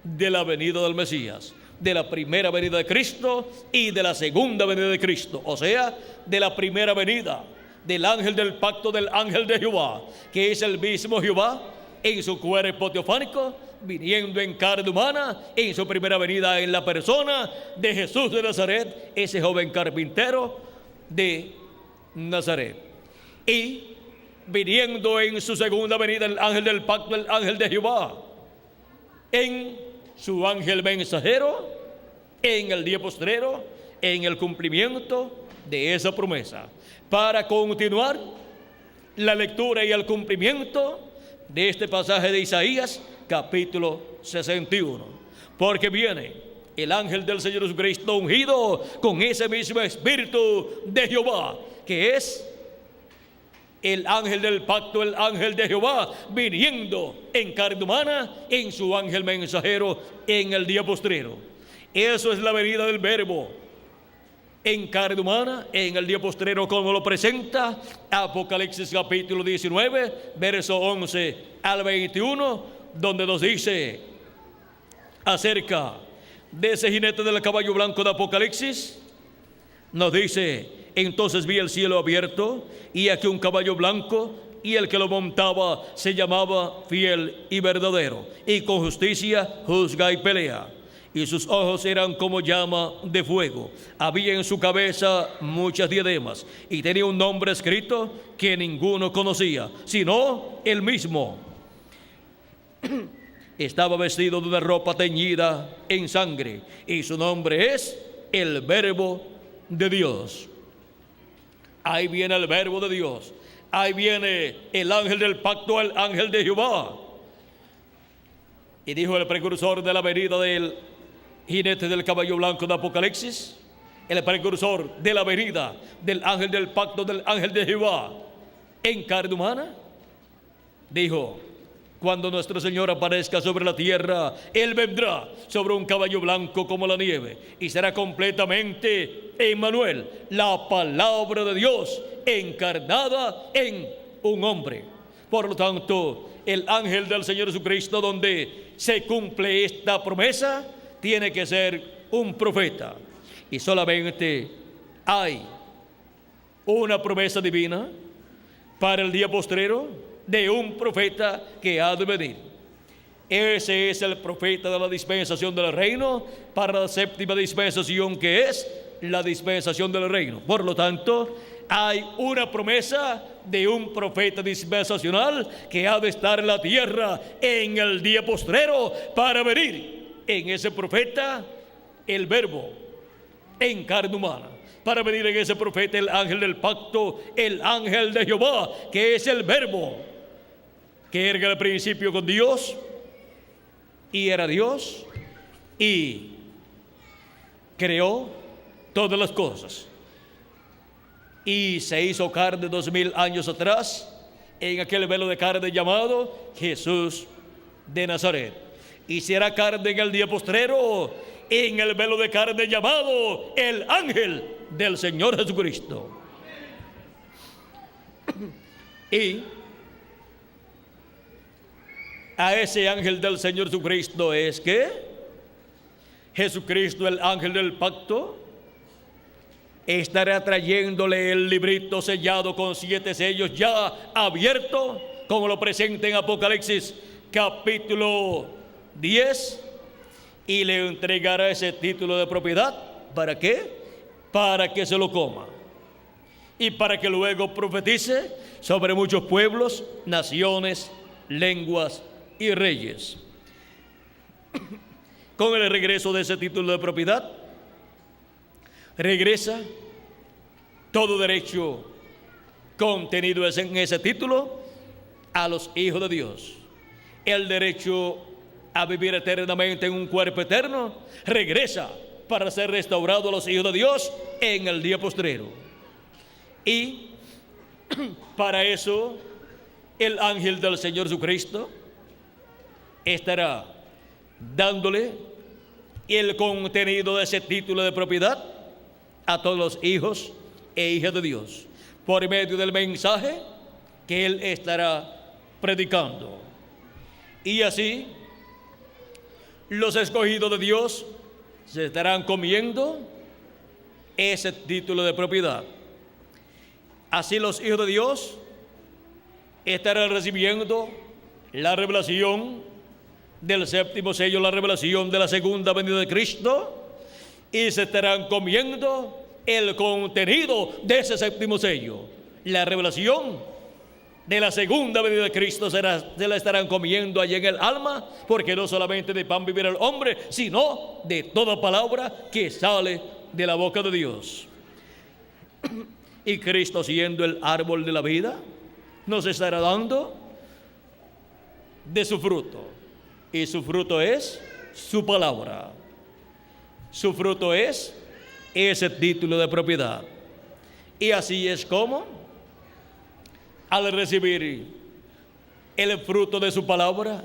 de la venida del Mesías, de la primera venida de Cristo y de la segunda venida de Cristo. O sea, de la primera venida del ángel del pacto, del ángel de Jehová, que es el mismo Jehová en su cuerpo teofánico, viniendo en carne humana en su primera venida en la persona de Jesús de Nazaret, ese joven carpintero de Nazaret. Y viniendo en su segunda venida el ángel del pacto, el ángel de Jehová, en su ángel mensajero, en el día postrero, en el cumplimiento de esa promesa, para continuar la lectura y el cumplimiento de este pasaje de Isaías capítulo 61, porque viene el ángel del Señor Jesucristo ungido con ese mismo Espíritu de Jehová, que es el ángel del pacto, el ángel de Jehová, viniendo en carne humana, en su ángel mensajero, en el día postrero. Eso es la venida del Verbo en carne humana, en el día postrero, como lo presenta Apocalipsis capítulo 19, verso 11 al 21, donde nos dice acerca de ese jinete del caballo blanco de Apocalipsis. Nos dice: entonces vi el cielo abierto, y aquí un caballo blanco, y el que lo montaba se llamaba Fiel y Verdadero, y con justicia juzga y pelea. Y sus ojos eran como llama de fuego. Había en su cabeza muchas diademas, y tenía un nombre escrito que ninguno conocía, sino él mismo. Estaba vestido de una ropa teñida en sangre, y su nombre es el Verbo de Dios. Ahí viene el Verbo de Dios. Ahí viene el ángel del pacto, el ángel de Jehová. Y dijo el precursor de la venida del jinete del caballo blanco de Apocalipsis, el precursor de la venida del ángel del pacto, del ángel de Jehová en carne humana, dijo: cuando nuestro Señor aparezca sobre la tierra, Él vendrá sobre un caballo blanco como la nieve, y será completamente Emmanuel, la palabra de Dios encarnada en un hombre. Por lo tanto, el ángel del Señor Jesucristo, donde se cumple esta promesa, tiene que ser un profeta. Y solamente hay una promesa divina para el día postrero, de un profeta que ha de venir. Ese es el profeta de la dispensación del reino, para la séptima dispensación, que es la dispensación del reino. Por lo tanto, hay una promesa de un profeta dispensacional que ha de estar en la tierra en el día postrero para venir. En ese profeta, el Verbo en carne humana. Para venir en ese profeta, el ángel del pacto, el ángel de Jehová, que es el Verbo, que era al principio con Dios, y era Dios, y creó todas las cosas, y se hizo carne 2000 años atrás, en aquel velo de carne llamado Jesús de Nazaret, y será carne en el día postrero, en el velo de carne llamado el ángel del Señor Jesucristo. Y a ese ángel del Señor Jesucristo es que Jesucristo, el ángel del pacto, estará trayéndole el librito sellado con 7 sellos ya abierto, como lo presenta en Apocalipsis capítulo 10, y le entregará ese título de propiedad. ¿Para qué? Para que se lo coma, y para que luego profetice sobre muchos pueblos, naciones, lenguas y reyes. Con el regreso de ese título de propiedad, regresa todo derecho contenido en ese título a los hijos de Dios. El derecho a vivir eternamente en un cuerpo eterno regresa para ser restaurado a los hijos de Dios en el día postrero. Y para eso el ángel del Señor Jesucristo estará dándole el contenido de ese título de propiedad a todos los hijos e hijas de Dios, por medio del mensaje que Él estará predicando. Y así los escogidos de Dios se estarán comiendo ese título de propiedad. Así los hijos de Dios estarán recibiendo la revelación del séptimo sello, la revelación de la segunda venida de Cristo, y se estarán comiendo el contenido de ese séptimo sello. La revelación de la segunda venida de Cristo se la estarán comiendo allí en el alma, porque no solamente de pan vivirá el hombre, sino de toda palabra que sale de la boca de Dios. Y Cristo, siendo el árbol de la vida, nos estará dando de su fruto, y su fruto es su palabra. Su fruto es ese título de propiedad. Y así es como al recibir el fruto de su palabra,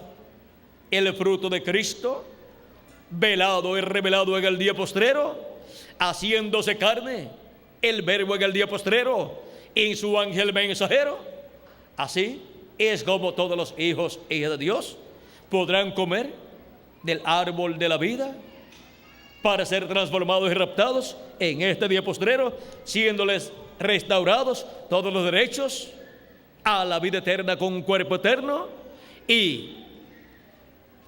el fruto de Cristo, velado y revelado en el día postrero, haciéndose carne, el Verbo en el día postrero, en su ángel mensajero. Así es como todos los hijos e hijas de Dios podrán comer del árbol de la vida para ser transformados y raptados en este día postrero, siéndoles restaurados todos los derechos a la vida eterna con un cuerpo eterno y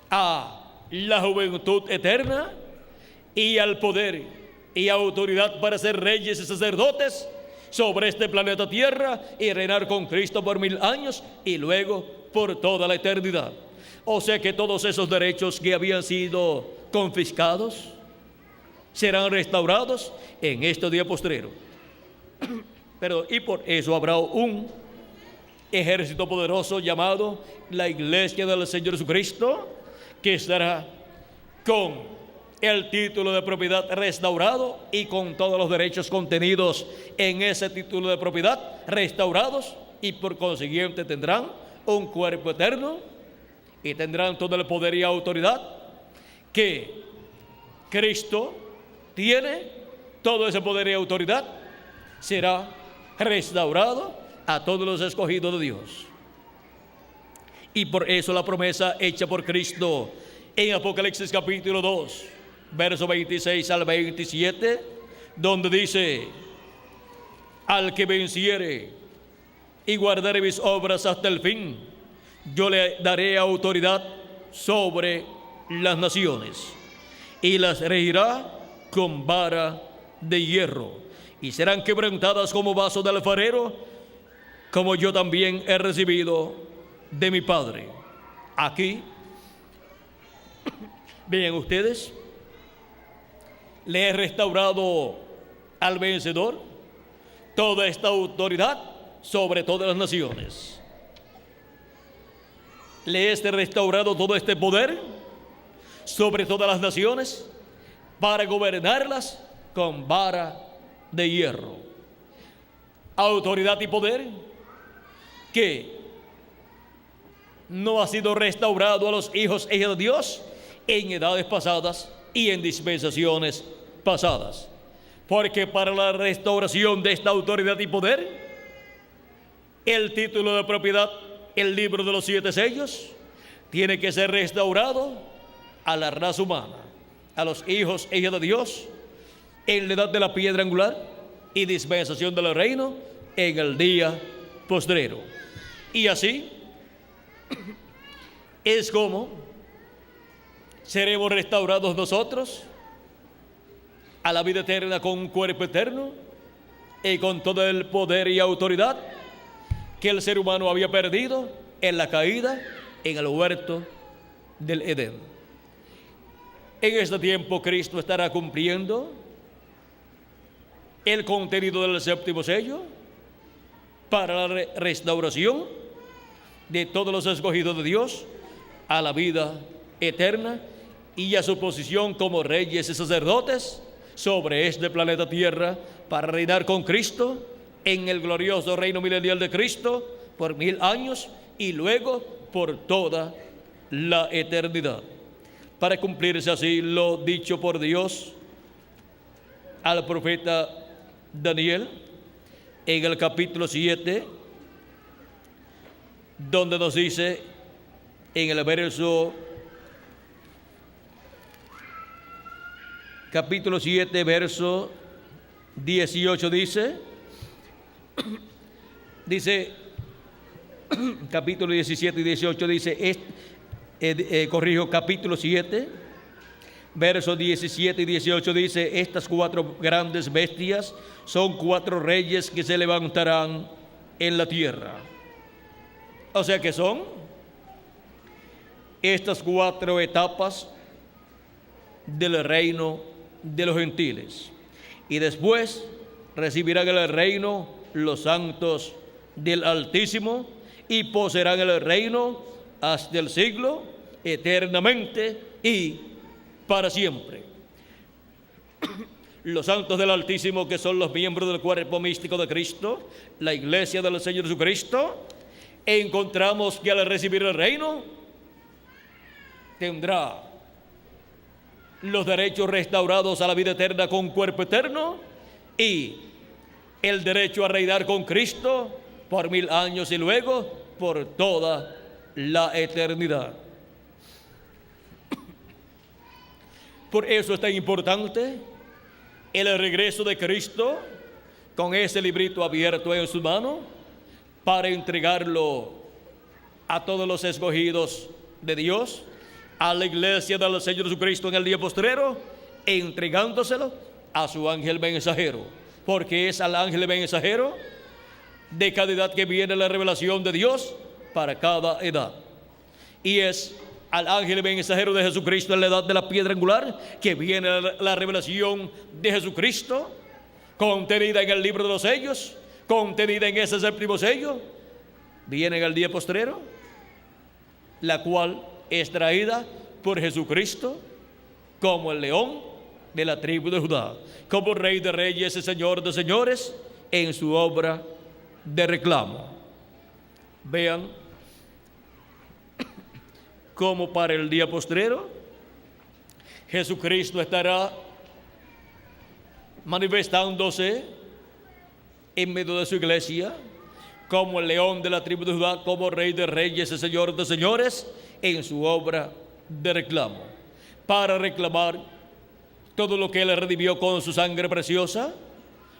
a la juventud eterna y al poder y autoridad para ser reyes y sacerdotes sobre este planeta Tierra y reinar con Cristo por 1000 años y luego por toda la eternidad. O sea que todos esos derechos que habían sido confiscados serán restaurados en este día postrero. Y por eso habrá un ejército poderoso llamado la Iglesia del Señor Jesucristo, que estará con el título de propiedad restaurado y con todos los derechos contenidos en ese título de propiedad restaurados, y por consiguiente tendrán un cuerpo eterno y tendrán todo el poder y autoridad que Cristo tiene. Todo ese poder y autoridad será restaurado a todos los escogidos de Dios. Y por eso la promesa hecha por Cristo en Apocalipsis capítulo 2, verso 26 al 27, donde dice: al que venciere y guardare mis obras hasta el fin, yo le daré autoridad sobre las naciones, y las regirá con vara de hierro, y serán quebrantadas como vaso de alfarero, como yo también he recibido de mi Padre. Aquí, vean ustedes, le he restaurado al vencedor toda esta autoridad sobre todas las naciones. Le he restaurado todo este poder sobre todas las naciones para gobernarlas con vara de hierro. Autoridad y poder que no ha sido restaurado a los hijos e hijas de Dios en edades pasadas y en dispensaciones pasadas. Porque para la restauración de esta autoridad y poder, el título de propiedad, el libro de los 7 sellos, tiene que ser restaurado a la raza humana, a los hijos e hijas de Dios, en la edad de la piedra angular y dispensación del reino en el día postrero. Y así es como seremos restaurados nosotros a la vida eterna con un cuerpo eterno y con todo el poder y autoridad que el ser humano había perdido en la caída en el huerto del Edén. En este tiempo Cristo estará cumpliendo el contenido del 7º sello para la restauración de todos los escogidos de Dios a la vida eterna y a su posición como reyes y sacerdotes sobre este planeta Tierra para reinar con Cristo en el glorioso reino milenial de Cristo por 1000 años y luego por toda la eternidad. Para cumplirse así lo dicho por Dios al profeta Daniel en el capítulo 7, donde nos dice en el verso capítulo 7, verso 18, dice capítulo 17 y 18 dice, capítulo 7, versos 17 y 18 dice: estas 4 grandes bestias son 4 reyes que se levantarán en la tierra. O sea que son estas 4 etapas del reino de los gentiles. Y después recibirán el reino los santos del Altísimo y poseerán el reino hasta el siglo, eternamente y para siempre. los santos del Altísimo, que son los miembros del cuerpo místico de Cristo, la iglesia del Señor Jesucristo, encontramos que al recibir el reino tendrá los derechos restaurados a la vida eterna con cuerpo eterno y el derecho a reinar con Cristo por 1000 años y luego por toda la eternidad. Por eso es tan importante el regreso de Cristo con ese librito abierto en su mano para entregarlo a todos los escogidos de Dios, a la iglesia del Señor Jesucristo en el día postrero, entregándoselo a su ángel mensajero, porque es al ángel mensajero de cada edad que viene la revelación de Dios para cada edad, y es al ángel mensajero de Jesucristo en la edad de la piedra angular que viene la revelación de Jesucristo contenida en el libro de los sellos, contenida en ese séptimo sello. Viene en el día postrero, la cual es traída por Jesucristo como el león de la tribu de Judá, como Rey de reyes y Señor de señores en su obra de reclamo. Vean como para el día postrero Jesucristo estará manifestándose en medio de su iglesia como el león de la tribu de Judá, como Rey de reyes y Señor de señores en su obra de reclamo, para reclamar todo lo que Él redimió con su sangre preciosa,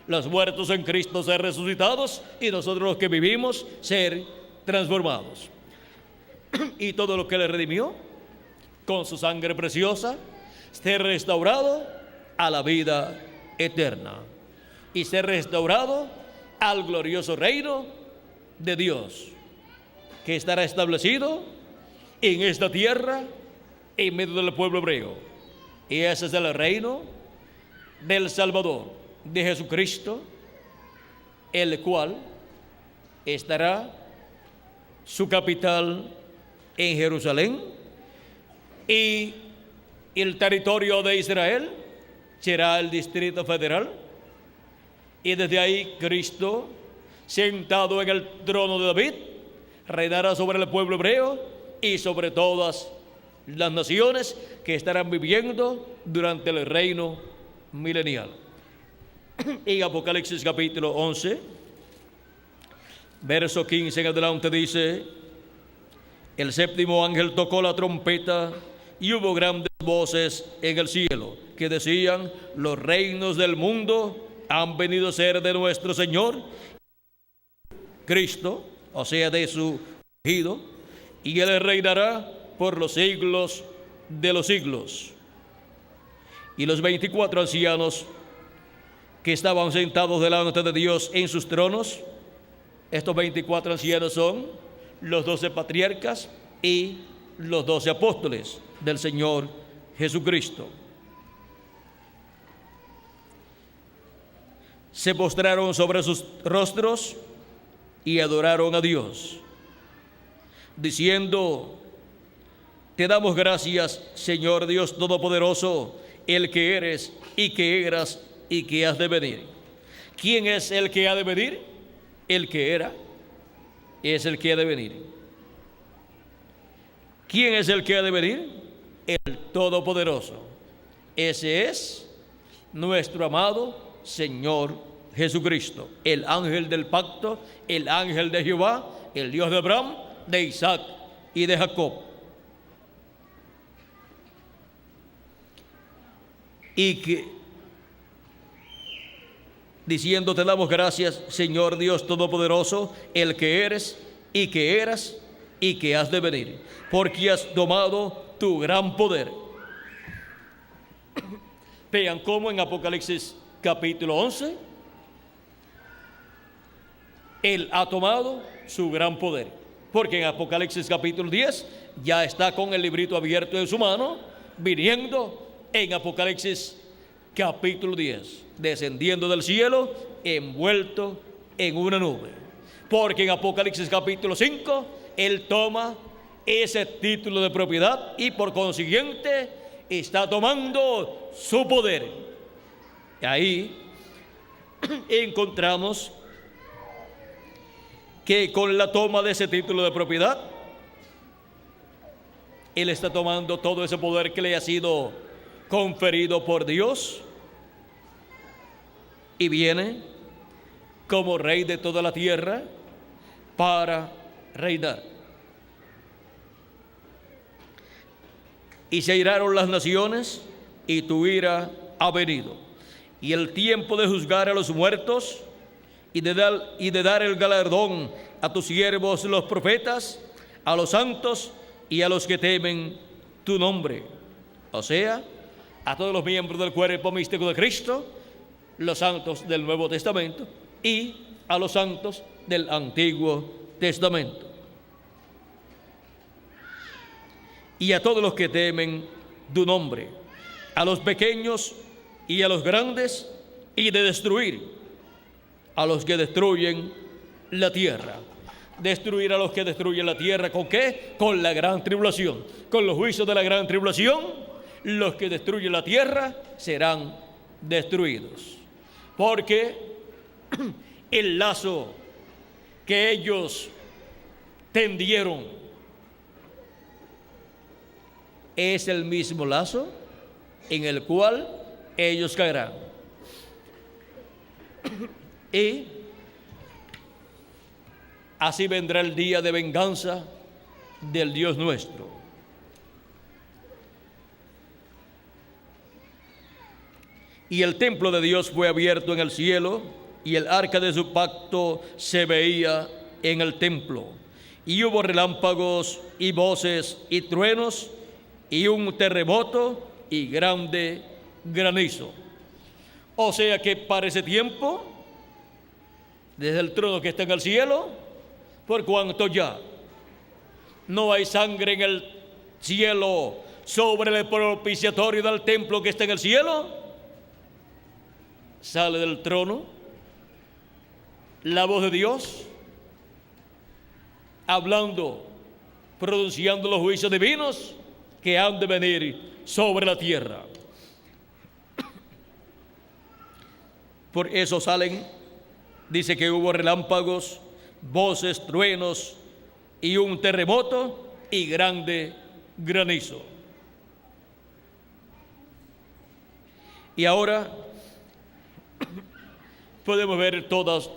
los muertos en Cristo ser resucitados y nosotros los que vivimos ser transformados. Y todo lo que le redimió con su sangre preciosa ser restaurado a la vida eterna y ser restaurado al glorioso reino de Dios, que estará establecido en esta tierra en medio del pueblo hebreo. Y ese es el reino del Salvador, de Jesucristo, el cual estará su capital en Jerusalén, y el territorio de Israel será el Distrito Federal, y desde ahí Cristo, sentado en el trono de David, reinará sobre el pueblo hebreo y sobre todas las naciones que estarán viviendo durante el reino milenial. En Apocalipsis capítulo 11, verso 15 en adelante dice: el séptimo ángel tocó la trompeta y hubo grandes voces en el cielo que decían: los reinos del mundo han venido a ser de nuestro Señor Cristo, o sea, de su ungido, y Él reinará por los siglos de los siglos. Y los 24 ancianos que estaban sentados delante de Dios en sus tronos, estos 24 ancianos son los 12 patriarcas y los 12 apóstoles del Señor Jesucristo. Se postraron sobre sus rostros y adoraron a Dios, diciendo: te damos gracias, Señor Dios Todopoderoso, el que eres y que eras y que has de venir. ¿Quién es el que ha de venir? El que era es el que ha de venir. ¿Quién es el que ha de venir? El Todopoderoso. Ese es nuestro amado Señor Jesucristo, el ángel del pacto, el ángel de Jehová, el Dios de Abraham, de Isaac y de Jacob. Y que, diciendo: te damos gracias, Señor Dios Todopoderoso, el que eres y que eras y que has de venir, porque has tomado tu gran poder. Vean cómo en Apocalipsis capítulo 11, Él ha tomado su gran poder, porque en Apocalipsis capítulo 10 ya está con el librito abierto en su mano, viniendo en Apocalipsis capítulo 10, descendiendo del cielo, envuelto en una nube. Porque en Apocalipsis capítulo 5, Él toma ese título de propiedad y por consiguiente está tomando su poder. Ahí encontramos que con la toma de ese título de propiedad, él está tomando todo ese poder que le ha sido conferido por Dios y viene como rey de toda la tierra para reinar. Y se airaron las naciones y tu ira ha venido, y el tiempo de juzgar a los muertos y de dar el galardón a tus siervos los profetas, a los santos y a los que temen tu nombre. O sea, a todos los miembros del cuerpo místico de Cristo, los santos del Nuevo Testamento y a los santos del Antiguo Testamento. Y a todos los que temen tu nombre, a los pequeños y a los grandes, y de destruir a los que destruyen la tierra. Destruir a los que destruyen la tierra, ¿con qué? Con la gran tribulación. Con los juicios de la gran tribulación, los que destruyen la tierra serán destruidos. Porque el lazo que ellos tendieron es el mismo lazo en el cual ellos caerán. Y así vendrá el día de venganza del Dios nuestro. Y el templo de Dios fue abierto en el cielo, y el arca de su pacto se veía en el templo. Y hubo relámpagos y voces y truenos y un terremoto y grande granizo. O sea que para ese tiempo, desde el trono que está en el cielo, por cuanto ya no hay sangre en el cielo sobre el propiciatorio del templo que está en el cielo, sale del trono la voz de Dios hablando, pronunciando los juicios divinos que han de venir sobre la tierra. Por eso salen, dice que hubo relámpagos, voces, truenos y un terremoto y grande granizo. Y ahora podemos ver todas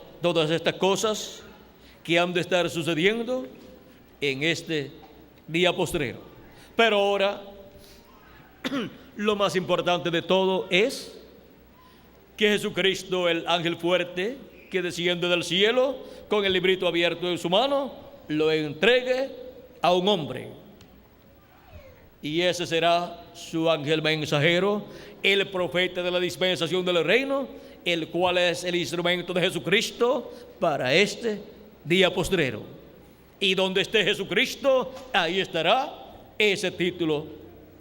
estas cosas que han de estar sucediendo en este día postrero. Pero ahora lo más importante de todo es que Jesucristo, el ángel fuerte que desciende del cielo con el librito abierto en su mano, lo entregue a un hombre. Y ese será su ángel mensajero, el profeta de la dispensación del reino, el cual es el instrumento de Jesucristo para este día postrero. Y donde esté Jesucristo, ahí estará ese título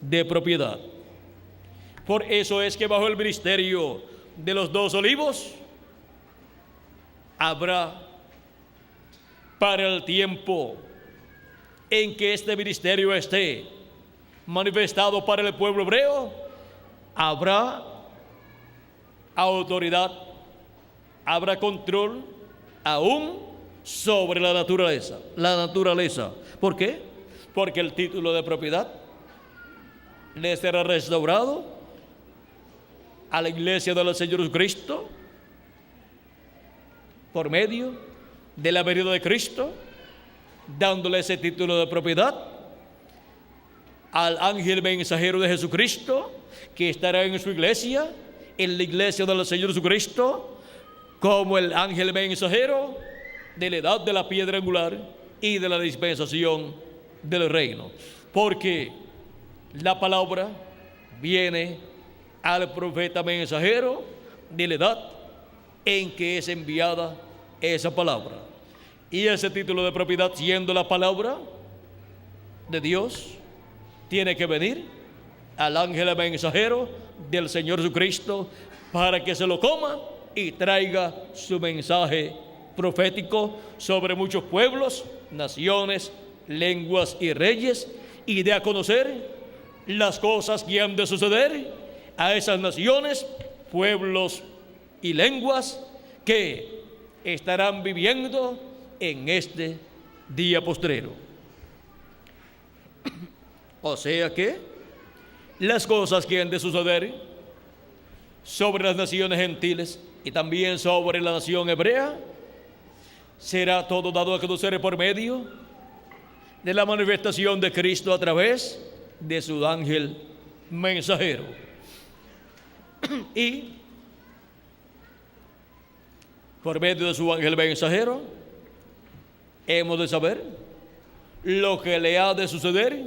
de propiedad. Por eso es que bajo el ministerio de los dos olivos habrá, para el tiempo en que este ministerio esté manifestado para el pueblo hebreo, habrá autoridad, habrá control aún sobre la naturaleza. ¿Por qué? Porque el título de propiedad le será restaurado a la iglesia del Señor Jesucristo por medio de la venida de Cristo, dándole ese título de propiedad al ángel mensajero de Jesucristo, que estará en su iglesia, en la iglesia del Señor Jesucristo, como el ángel mensajero de la edad de la piedra angular y de la dispensación del reino. Porque la palabra viene al profeta mensajero de la edad en que es enviada esa palabra. Y ese título de propiedad, siendo la palabra de Dios, tiene que venir al ángel mensajero del Señor Jesucristo para que se lo coma y traiga su mensaje profético sobre muchos pueblos, naciones, lenguas y reyes, y de a conocer las cosas que han de suceder a esas naciones, pueblos y lenguas que estarán viviendo en este día postrero. O sea que las cosas que han de suceder sobre las naciones gentiles y también sobre la nación hebrea, será todo dado a conocer por medio de la manifestación de Cristo a través de su ángel mensajero. Y por medio de su ángel mensajero hemos de saber lo que le ha de suceder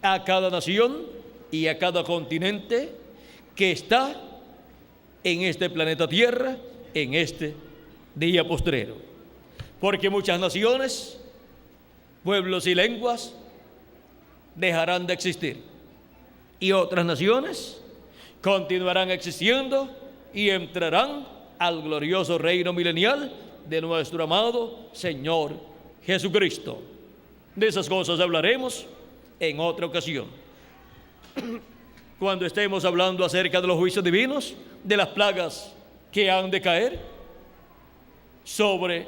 a cada nación y a cada continente que está en este planeta Tierra en este día postrero. Porque muchas naciones, pueblos y lenguas dejarán de existir y otras naciones continuarán existiendo y entrarán al glorioso reino milenial de nuestro amado Señor Jesucristo. De esas cosas hablaremos en otra ocasión, cuando estemos hablando acerca de los juicios divinos, de las plagas que han de caer sobre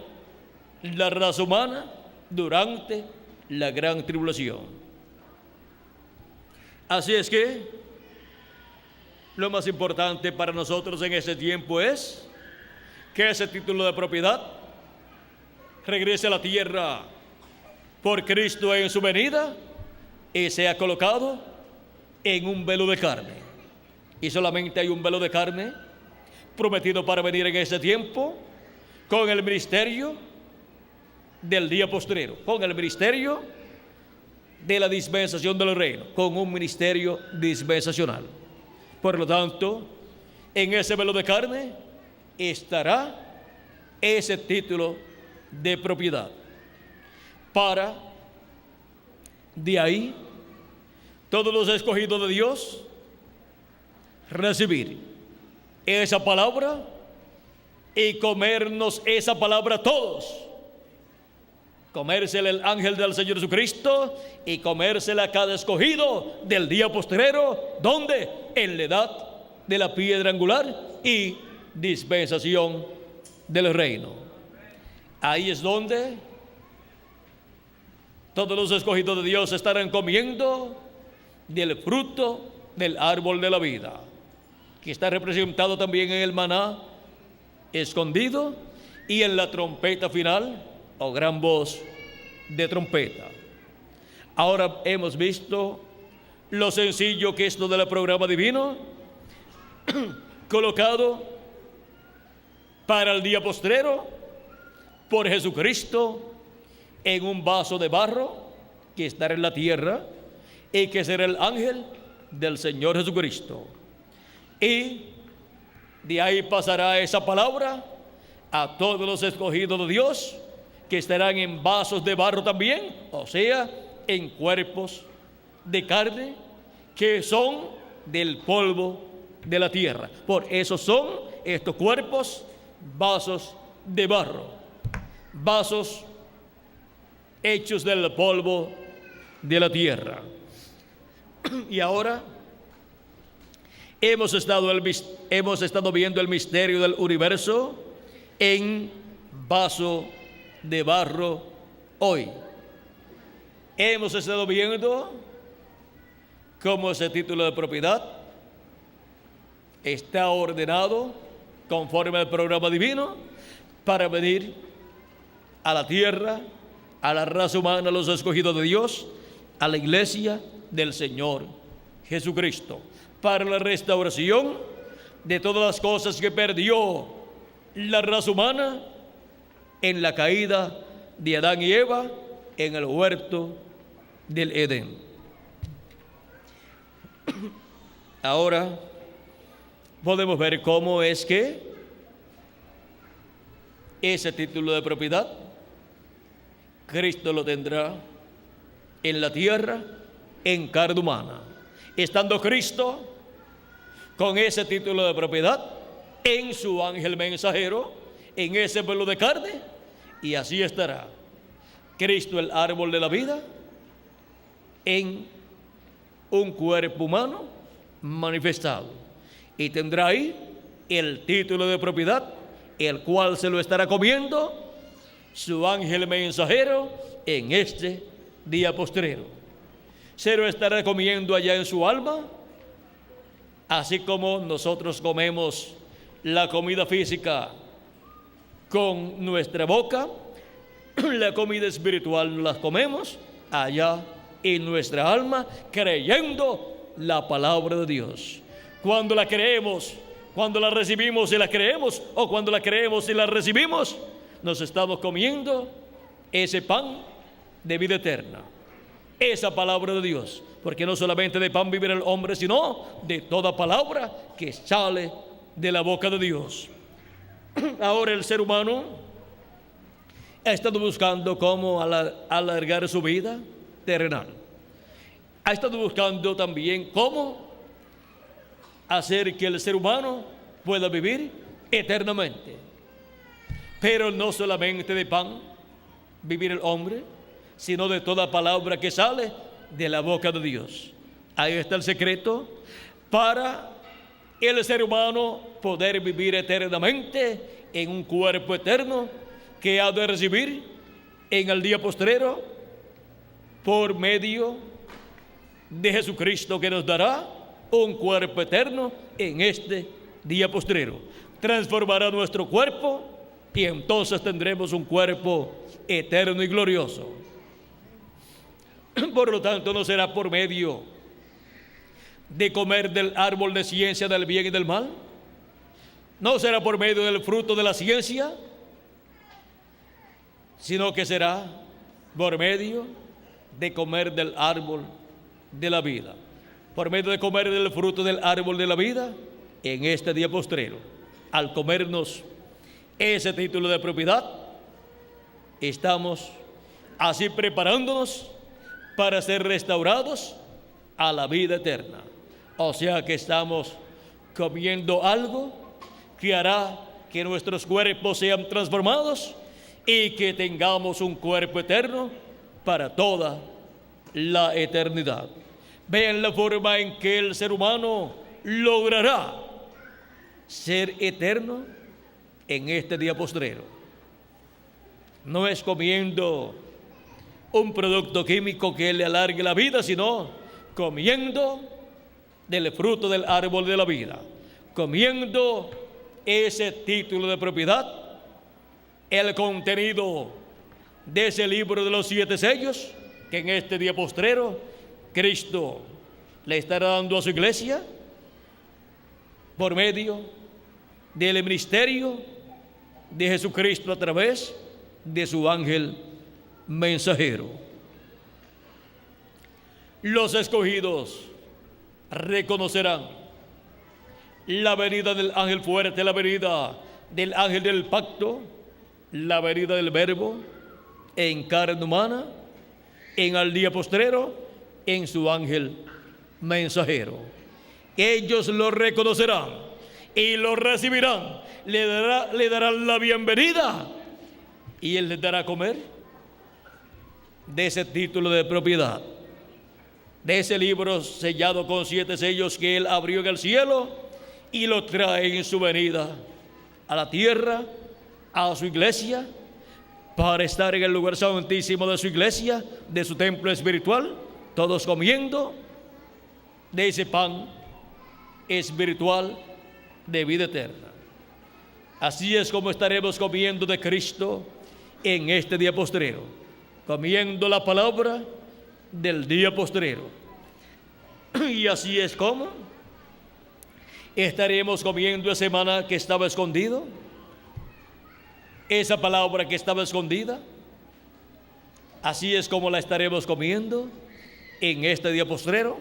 la raza humana durante la gran tribulación. Así es que lo más importante para nosotros en este tiempo es que ese título de propiedad regrese a la tierra por Cristo en su venida y sea colocado en un velo de carne. Y solamente hay un velo de carne prometido para venir en ese tiempo con el ministerio del día postrero, con el ministerio de la dispensación del reino, con un ministerio dispensacional. Por lo tanto, en ese velo de carne estará ese título de propiedad, para de ahí todos los escogidos de Dios recibir esa palabra y comernos esa palabra todos, comérsela el ángel del Señor Jesucristo y comérsela a cada escogido del día postrero, donde en la edad de la piedra angular y dispensación del reino. Ahí es donde todos los escogidos de Dios estarán comiendo del fruto del árbol de la vida, que está representado también en el maná escondido y en la trompeta final o gran voz de trompeta. Ahora hemos visto lo sencillo que es todo el programa divino colocado para el día postrero por Jesucristo en un vaso de barro que estará en la tierra y que será el ángel del Señor Jesucristo. Y de ahí pasará esa palabra a todos los escogidos de Dios, que estarán en vasos de barro también, o sea, en cuerpos de carne que son del polvo de la tierra. Por eso son estos cuerpos vasos de barro, vasos hechos del polvo de la tierra. Y ahora hemos estado viendo el misterio del universo en vaso de barro hoy. Hemos estado viendo cómo ese título de propiedad está ordenado conforme al programa divino para venir a la tierra, a la raza humana, a los escogidos de Dios, a la iglesia del Señor Jesucristo, para la restauración de todas las cosas que perdió la raza humana en la caída de Adán y Eva en el huerto del Edén. Ahora podemos ver cómo es que ese título de propiedad Cristo lo tendrá en la tierra en carne humana, estando Cristo con ese título de propiedad en su ángel mensajero, en ese velo de carne, y así estará Cristo, el árbol de la vida, en un cuerpo humano manifestado. y tendrá ahí el título de propiedad, el cual se lo estará comiendo su ángel mensajero en este día postrero. Se lo estará comiendo allá en su alma, así como nosotros comemos la comida física con nuestra boca, la comida espiritual la comemos allá en nuestra alma, creyendo la palabra de Dios. Cuando la creemos, cuando la recibimos y la creemos, o cuando la creemos y la recibimos, nos estamos comiendo ese pan de vida eterna, esa palabra de Dios, porque no solamente de pan vivirá el hombre, sino de toda palabra que sale de la boca de Dios. Ahora el ser humano ha estado buscando cómo alargar su vida terrenal. Ha estado buscando también cómo hacer que el ser humano pueda vivir eternamente. Pero no solamente de pan vivir el hombre, sino de toda palabra que sale de la boca de Dios. Ahí está el secreto para el ser humano poder vivir eternamente en un cuerpo eterno que ha de recibir en el día postrero por medio de Jesucristo, que nos dará un cuerpo eterno en este día postrero. Transformará nuestro cuerpo y entonces tendremos un cuerpo eterno y glorioso. Por lo tanto, no será por medio de comer del árbol de ciencia del bien y del mal, no será por medio del fruto de la ciencia, sino que será por medio de comer del árbol de la vida, por medio de comer del fruto del árbol de la vida en este día postrero. Al comernos ese título de propiedad, estamos así preparándonos para ser restaurados a la vida eterna. O sea que estamos comiendo algo que hará que nuestros cuerpos sean transformados y que tengamos un cuerpo eterno para toda la eternidad. Vean la forma en que el ser humano logrará ser eterno en este día postrero. No es comiendo un producto químico que le alargue la vida, sino comiendo del fruto del árbol de la vida, comiendo ese título de propiedad, el contenido de ese libro de los 7 sellos, que en este día postrero Cristo le estará dando a su iglesia por medio del ministerio de Jesucristo a través de su ángel mensajero. Los escogidos reconocerán la venida del ángel fuerte, la venida del ángel del pacto, la venida del Verbo en carne humana, en el día postrero, en su ángel mensajero. Ellos lo reconocerán y lo recibirán, le darán la bienvenida y él les dará a comer de ese título de propiedad, de ese libro sellado con 7 sellos que él abrió en el cielo y lo trae en su venida a la tierra, a su iglesia, para estar en el lugar santísimo de su iglesia, de su templo espiritual, todos comiendo de ese pan espiritual de vida eterna. Así es como estaremos comiendo de Cristo en este día postrero, comiendo la palabra del día postrero. Y así es como estaremos comiendo esa maná que estaba escondido, esa palabra que estaba escondida. Así es como la estaremos comiendo en este día postrero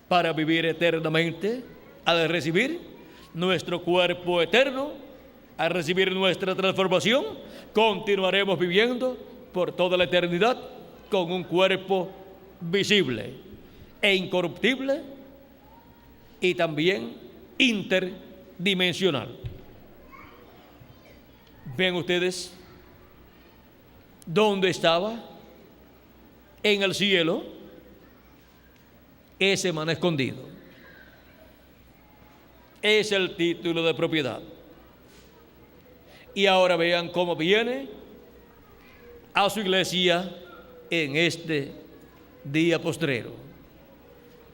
para vivir eternamente, al recibir nuestro cuerpo eterno, al recibir nuestra transformación. Continuaremos viviendo por toda la eternidad con un cuerpo visible e incorruptible y también interdimensional. Ven ustedes dónde estaba en el cielo ese maná escondido. Es el título de propiedad. Y ahora vean cómo viene a su iglesia en este día postrero.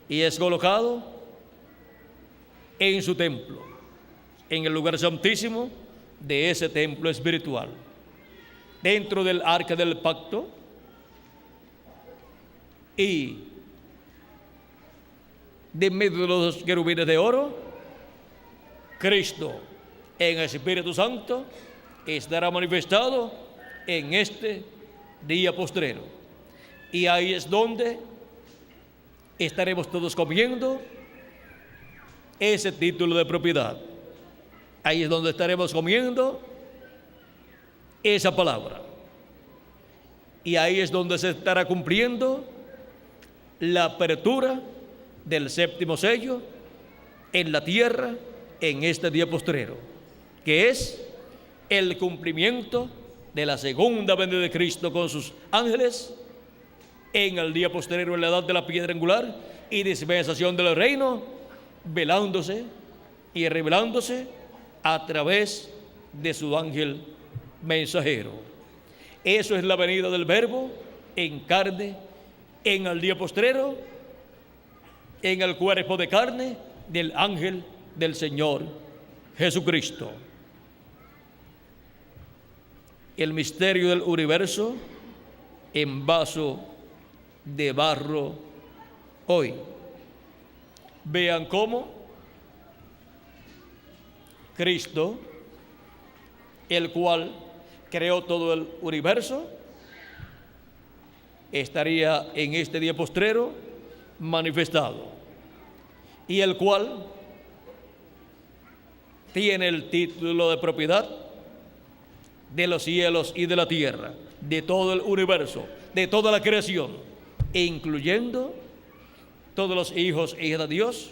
Y es colocado en su templo, en el lugar santísimo de ese templo espiritual, dentro del arca del pacto, y de medio de los querubines de oro, Cristo en el Espíritu Santo estará manifestado en este día postrero. Y ahí es donde estaremos todos comiendo ese título de propiedad. Ahí es donde estaremos comiendo esa palabra. Y ahí es donde se estará cumpliendo la apertura del séptimo sello en la tierra en este día postrero, que es el cumplimiento de la segunda venida de Cristo con sus ángeles en el día postrero, en la edad de la piedra angular y dispensación del reino, velándose y revelándose a través de su ángel mensajero. Eso es la venida del Verbo en carne en el día postrero, en el cuerpo de carne del ángel del Señor Jesucristo. El misterio del universo en vaso de barro hoy. Vean cómo Cristo, el cual creó todo el universo, estaría en este día postrero manifestado, y el cual tiene el título de propiedad de los cielos y de la tierra, de todo el universo, de toda la creación, incluyendo todos los hijos e hijas de Dios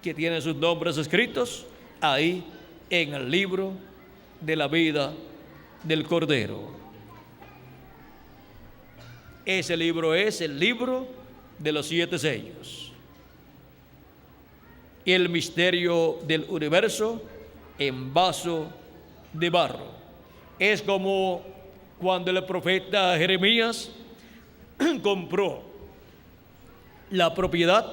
que tienen sus nombres escritos ahí en el libro de la vida del Cordero. Ese libro es el libro de los 7 sellos. Y el misterio del universo en vaso de barro. Es como cuando el profeta Jeremías compró la propiedad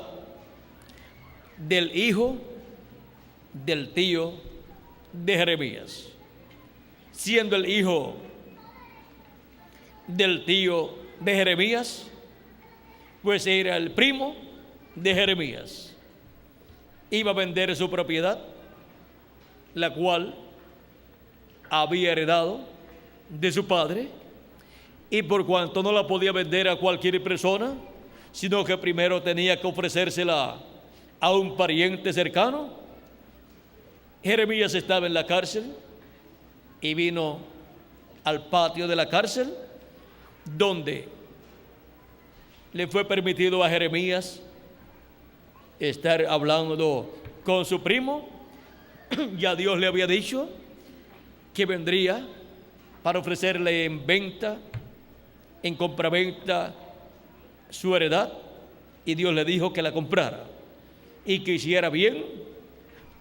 del hijo del tío de Jeremías, siendo el hijo del tío de Jeremías, pues era el primo de Jeremías. Iba a vender su propiedad, la cual había heredado de su padre, y por cuanto no la podía vender a cualquier persona, sino que primero tenía que ofrecérsela a un pariente cercano, Jeremías estaba en la cárcel y vino al patio de la cárcel, donde le fue permitido a Jeremías estar hablando con su primo. Ya Dios le había dicho que vendría para ofrecerle en venta, en compraventa, su heredad, y Dios le dijo que la comprara y que hiciera bien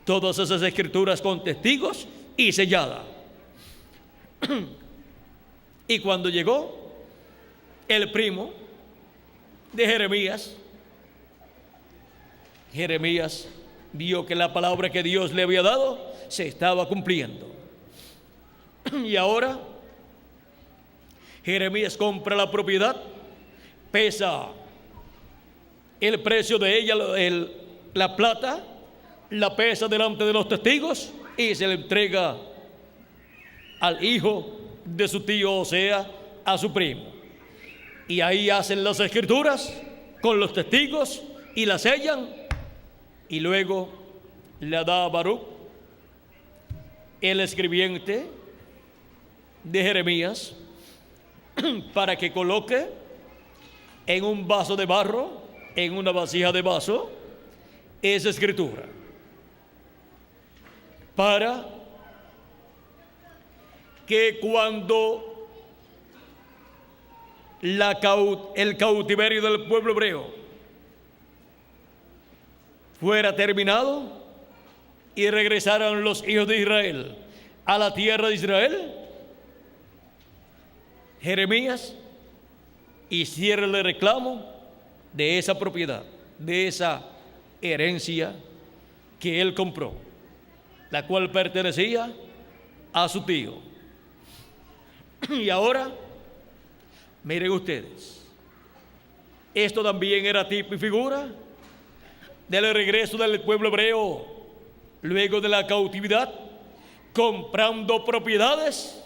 todas esas escrituras con testigos y sellada. Y cuando llegó el primo de Jeremías, Jeremías vio que la palabra que Dios le había dado se estaba cumpliendo. Y ahora Jeremías compra la propiedad, pesa el precio de ella, la plata, la pesa delante de los testigos y se le entrega al hijo de su tío, o sea, a su primo. Y ahí hacen las escrituras con los testigos y las sellan, y luego le da a Baruch, el escribiente de Jeremías, para que coloque en un vaso de barro, en una vasija de vaso, esa escritura, para que cuando el cautiverio del pueblo hebreo fuera terminado, y regresaran los hijos de Israel a la tierra de Israel, Jeremías hiciera el reclamo de esa propiedad, de esa herencia que él compró, la cual pertenecía a su tío. Y ahora, miren ustedes, esto también era tipo y figura del regreso del pueblo hebreo luego de la cautividad, comprando propiedades,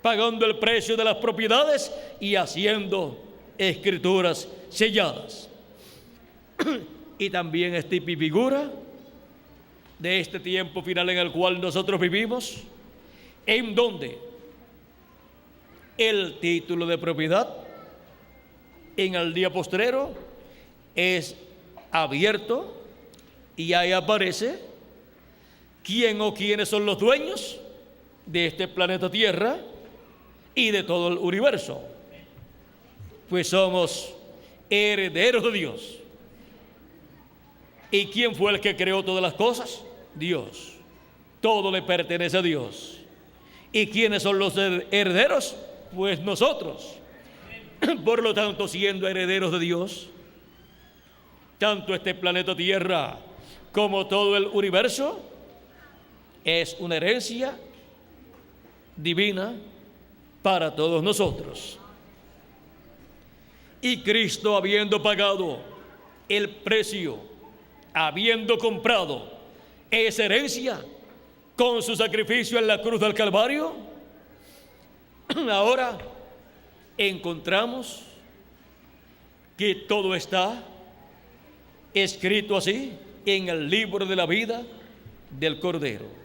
pagando el precio de las propiedades y haciendo escrituras selladas. Y también es tipo y figura de este tiempo final en el cual nosotros vivimos, en donde el título de propiedad en el día postrero es abierto y ahí aparece quién o quiénes son los dueños de este planeta Tierra y de todo el universo. Pues somos herederos de Dios. ¿Y quién fue el que creó todas las cosas? Dios. Todo le pertenece a Dios. ¿Y quiénes son los herederos? Pues nosotros. Por lo tanto, siendo herederos de Dios, tanto este planeta Tierra como todo el universo es una herencia divina para todos nosotros. Y Cristo, habiendo pagado el precio, habiendo comprado esa herencia con su sacrificio en la cruz del Calvario, ahora encontramos que todo está escrito así en el libro de la vida del Cordero.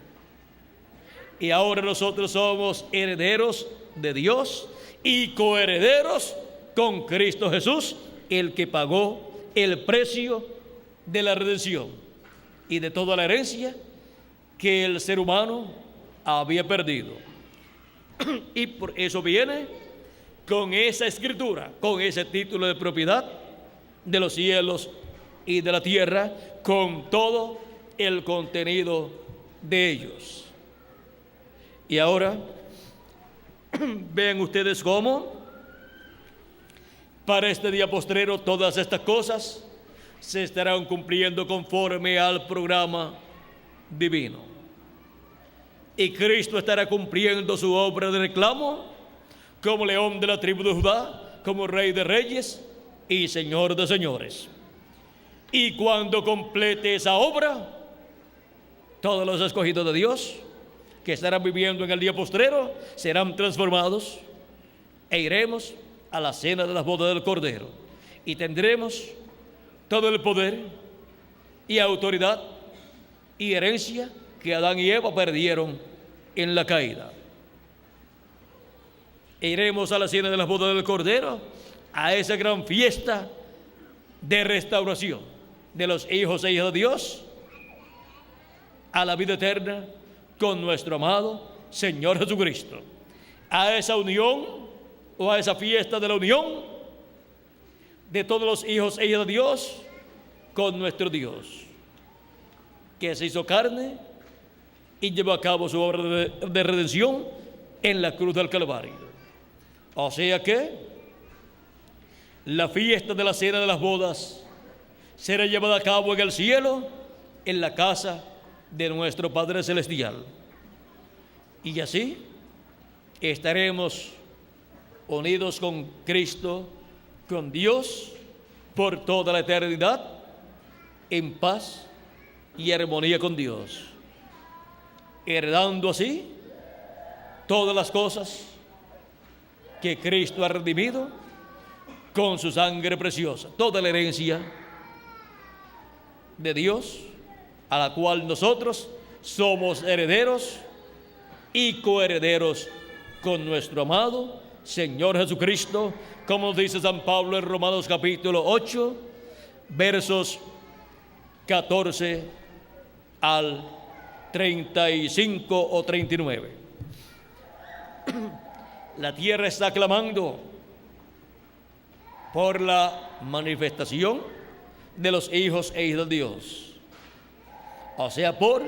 Y ahora nosotros somos herederos de Dios y coherederos con Cristo Jesús, el que pagó el precio de la redención y de toda la herencia que el ser humano había perdido. Y por eso viene con esa escritura, con ese título de propiedad de los cielos y de la tierra, con todo el contenido de ellos. Y ahora vean ustedes cómo para este día postrero todas estas cosas se estarán cumpliendo conforme al programa divino. Y Cristo estará cumpliendo su obra de reclamo como león de la tribu de Judá, como rey de reyes y señor de señores. Y cuando complete esa obra, todos los escogidos de Dios que estarán viviendo en el día postrero serán transformados e iremos a la cena de las bodas del Cordero y tendremos todo el poder y autoridad y herencia que Adán y Eva perdieron en la caída. E iremos a la cena de las bodas del Cordero, a esa gran fiesta de restauración de los hijos e hijas de Dios, a la vida eterna con nuestro amado Señor Jesucristo, a esa unión o a esa fiesta de la unión de todos los hijos e hijas de Dios con nuestro Dios, que se hizo carne y llevó a cabo su obra de redención en la cruz del Calvario. O sea que la fiesta de la cena de las bodas será llevada a cabo en el cielo, en la casa de nuestro Padre Celestial. Y así estaremos unidos con Cristo, con Dios, por toda la eternidad, en paz y armonía con Dios, heredando así todas las cosas que Cristo ha redimido con su sangre preciosa, toda la herencia de Dios, a la cual nosotros somos herederos y coherederos con nuestro amado Señor Jesucristo, como dice San Pablo en Romanos capítulo 8, versos 14 al 35 o 39. La tierra está clamando por la manifestación de los hijos e hijas de Dios. o sea, por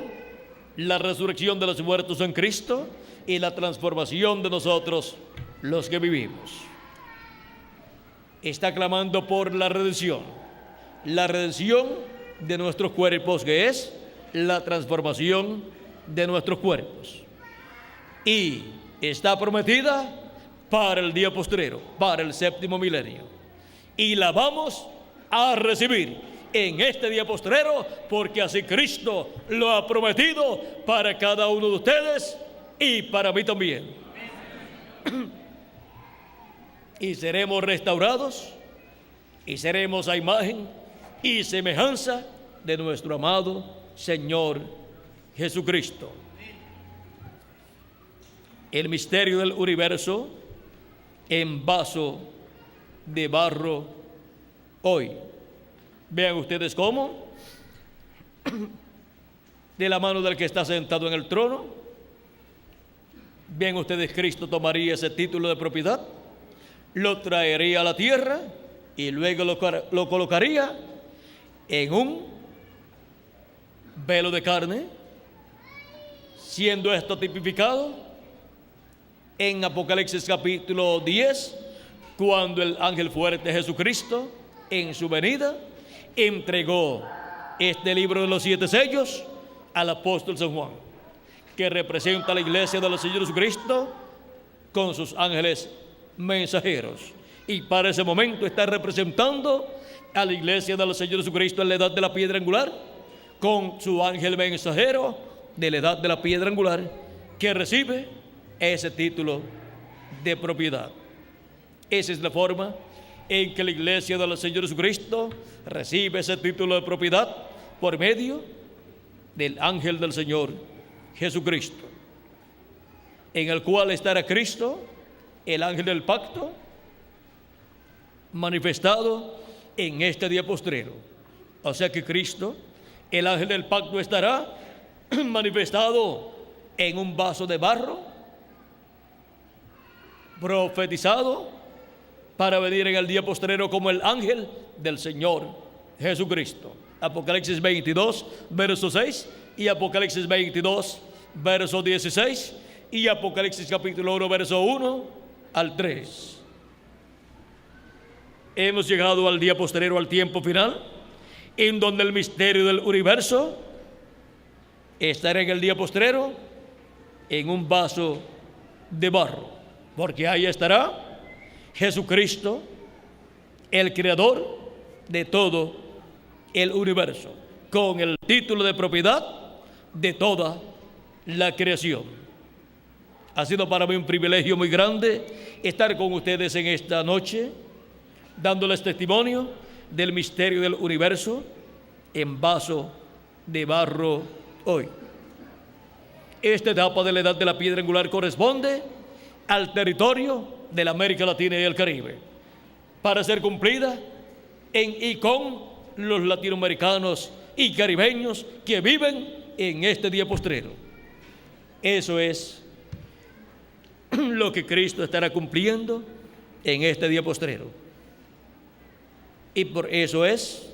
la resurrección de los muertos en Cristo y la transformación de nosotros los que vivimos. Está clamando por la redención de nuestros cuerpos, que es la transformación de nuestros cuerpos, y está prometida para el día postrero, para el séptimo milenio, y la vamos a recibir en este día postrero, porque así Cristo lo ha prometido para cada uno de ustedes y para mí también. Y seremos restaurados y seremos a imagen y semejanza de nuestro amado Señor Jesucristo. El misterio del universo en vaso de barro hoy. Vean ustedes cómo, de la mano del que está sentado en el trono, vean ustedes, Cristo tomaría ese título de propiedad, lo traería a la tierra y luego lo colocaría en un velo de carne, siendo esto tipificado en Apocalipsis capítulo 10, cuando el ángel fuerte Jesucristo, en su venida, entregó este libro de los 7 sellos al apóstol San Juan, que representa a la iglesia de los Señor Jesucristo con sus ángeles mensajeros, y para ese momento está representando a la iglesia de los Señor Jesucristo en la edad de la piedra angular, con su ángel mensajero de la edad de la piedra angular, que recibe ese título de propiedad. Esa es la forma en que la iglesia del Señor Jesucristo recibe ese título de propiedad, por medio del ángel del Señor Jesucristo, en el cual estará Cristo, el ángel del pacto, manifestado en este día postrero. O sea que Cristo, el ángel del pacto, estará manifestado en un vaso de barro, profetizado para venir en el día postrero como el ángel del Señor Jesucristo. Apocalipsis 22, verso 6, y Apocalipsis 22, verso 16, y Apocalipsis capítulo 1, verso 1 al 3. Hemos llegado al día postrero, al tiempo final, en donde el misterio del universo estará en el día postrero en un vaso de barro, porque ahí estará Jesucristo, el creador de todo el universo, con el título de propiedad de toda la creación. Ha sido para mí un privilegio muy grande estar con ustedes en esta noche, dándoles testimonio del misterio del universo en vaso de barro hoy. Esta etapa de la edad de la piedra angular corresponde al territorio de la América Latina y el Caribe, para ser cumplida en y con los latinoamericanos y caribeños que viven en este día postrero. Eso es lo que Cristo estará cumpliendo en este día postrero. Y por eso es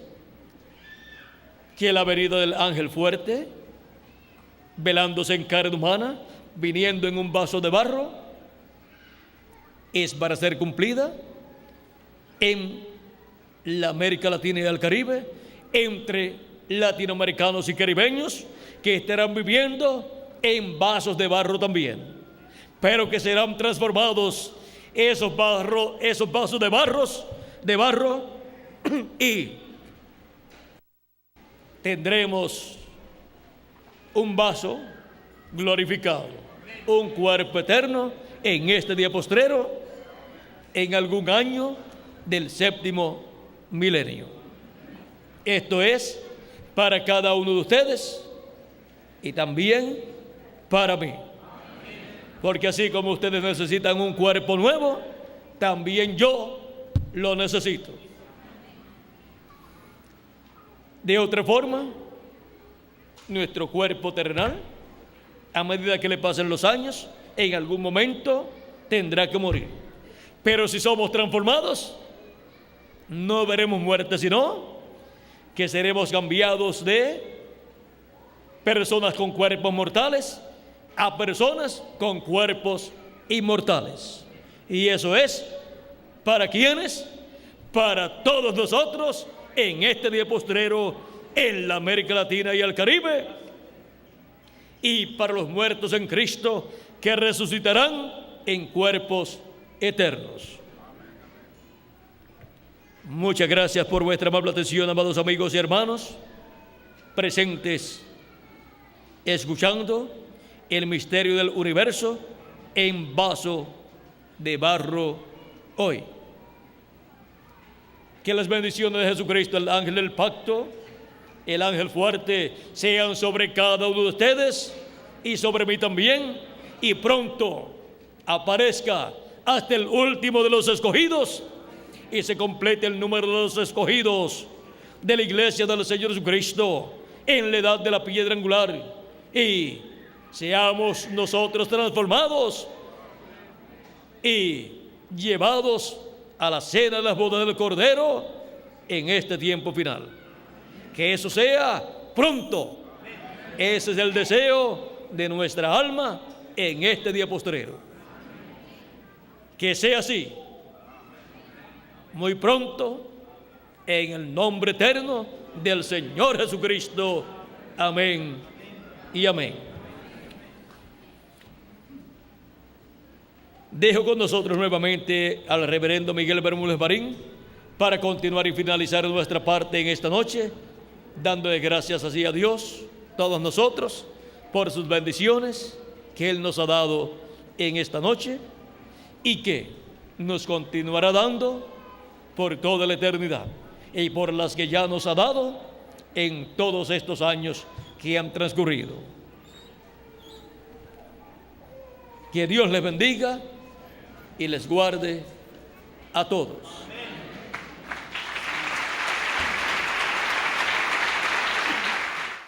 que la venida del ángel fuerte, velándose en carne humana, viniendo en un vaso de barro, es para ser cumplida en la América Latina y el Caribe, entre latinoamericanos y caribeños que estarán viviendo en vasos de barro también, pero que serán transformados esos vasos de barro y tendremos un vaso glorificado, un cuerpo eterno en este día postrero, en algún año del séptimo milenio. Esto es para cada uno de ustedes y también para mí, porque así como ustedes necesitan un cuerpo nuevo, también yo lo necesito. De otra forma, nuestro cuerpo terrenal, a medida que le pasen los años, en algún momento tendrá que morir. Pero si somos transformados, no veremos muerte, sino que seremos cambiados de personas con cuerpos mortales a personas con cuerpos inmortales. Y eso es, ¿para quiénes? Para todos nosotros en este día postrero en la América Latina y el Caribe, y para los muertos en Cristo que resucitarán en cuerpos eternos. Muchas gracias por vuestra amable atención, amados amigos y hermanos presentes, escuchando el misterio del universo en vaso de barro hoy. Que las bendiciones de Jesucristo, el ángel del pacto, el ángel fuerte, sean sobre cada uno de ustedes y sobre mí también, y pronto aparezca hasta el último de los escogidos y se complete el número de los escogidos de la iglesia del Señor Jesucristo en la edad de la piedra angular, y seamos nosotros transformados y llevados a la cena de las bodas del Cordero en este tiempo final. Que eso sea pronto. Ese es el deseo de nuestra alma en este día postrero. Que sea así, muy pronto, en el nombre eterno del Señor Jesucristo. Amén y amén. Dejo con nosotros nuevamente al reverendo Miguel Bermúdez Marín para continuar y finalizar nuestra parte en esta noche, dándole gracias así a Dios, todos nosotros, por sus bendiciones que Él nos ha dado en esta noche y que nos continuará dando por toda la eternidad, y por las que ya nos ha dado en todos estos años que han transcurrido. Que Dios les bendiga y les guarde a todos.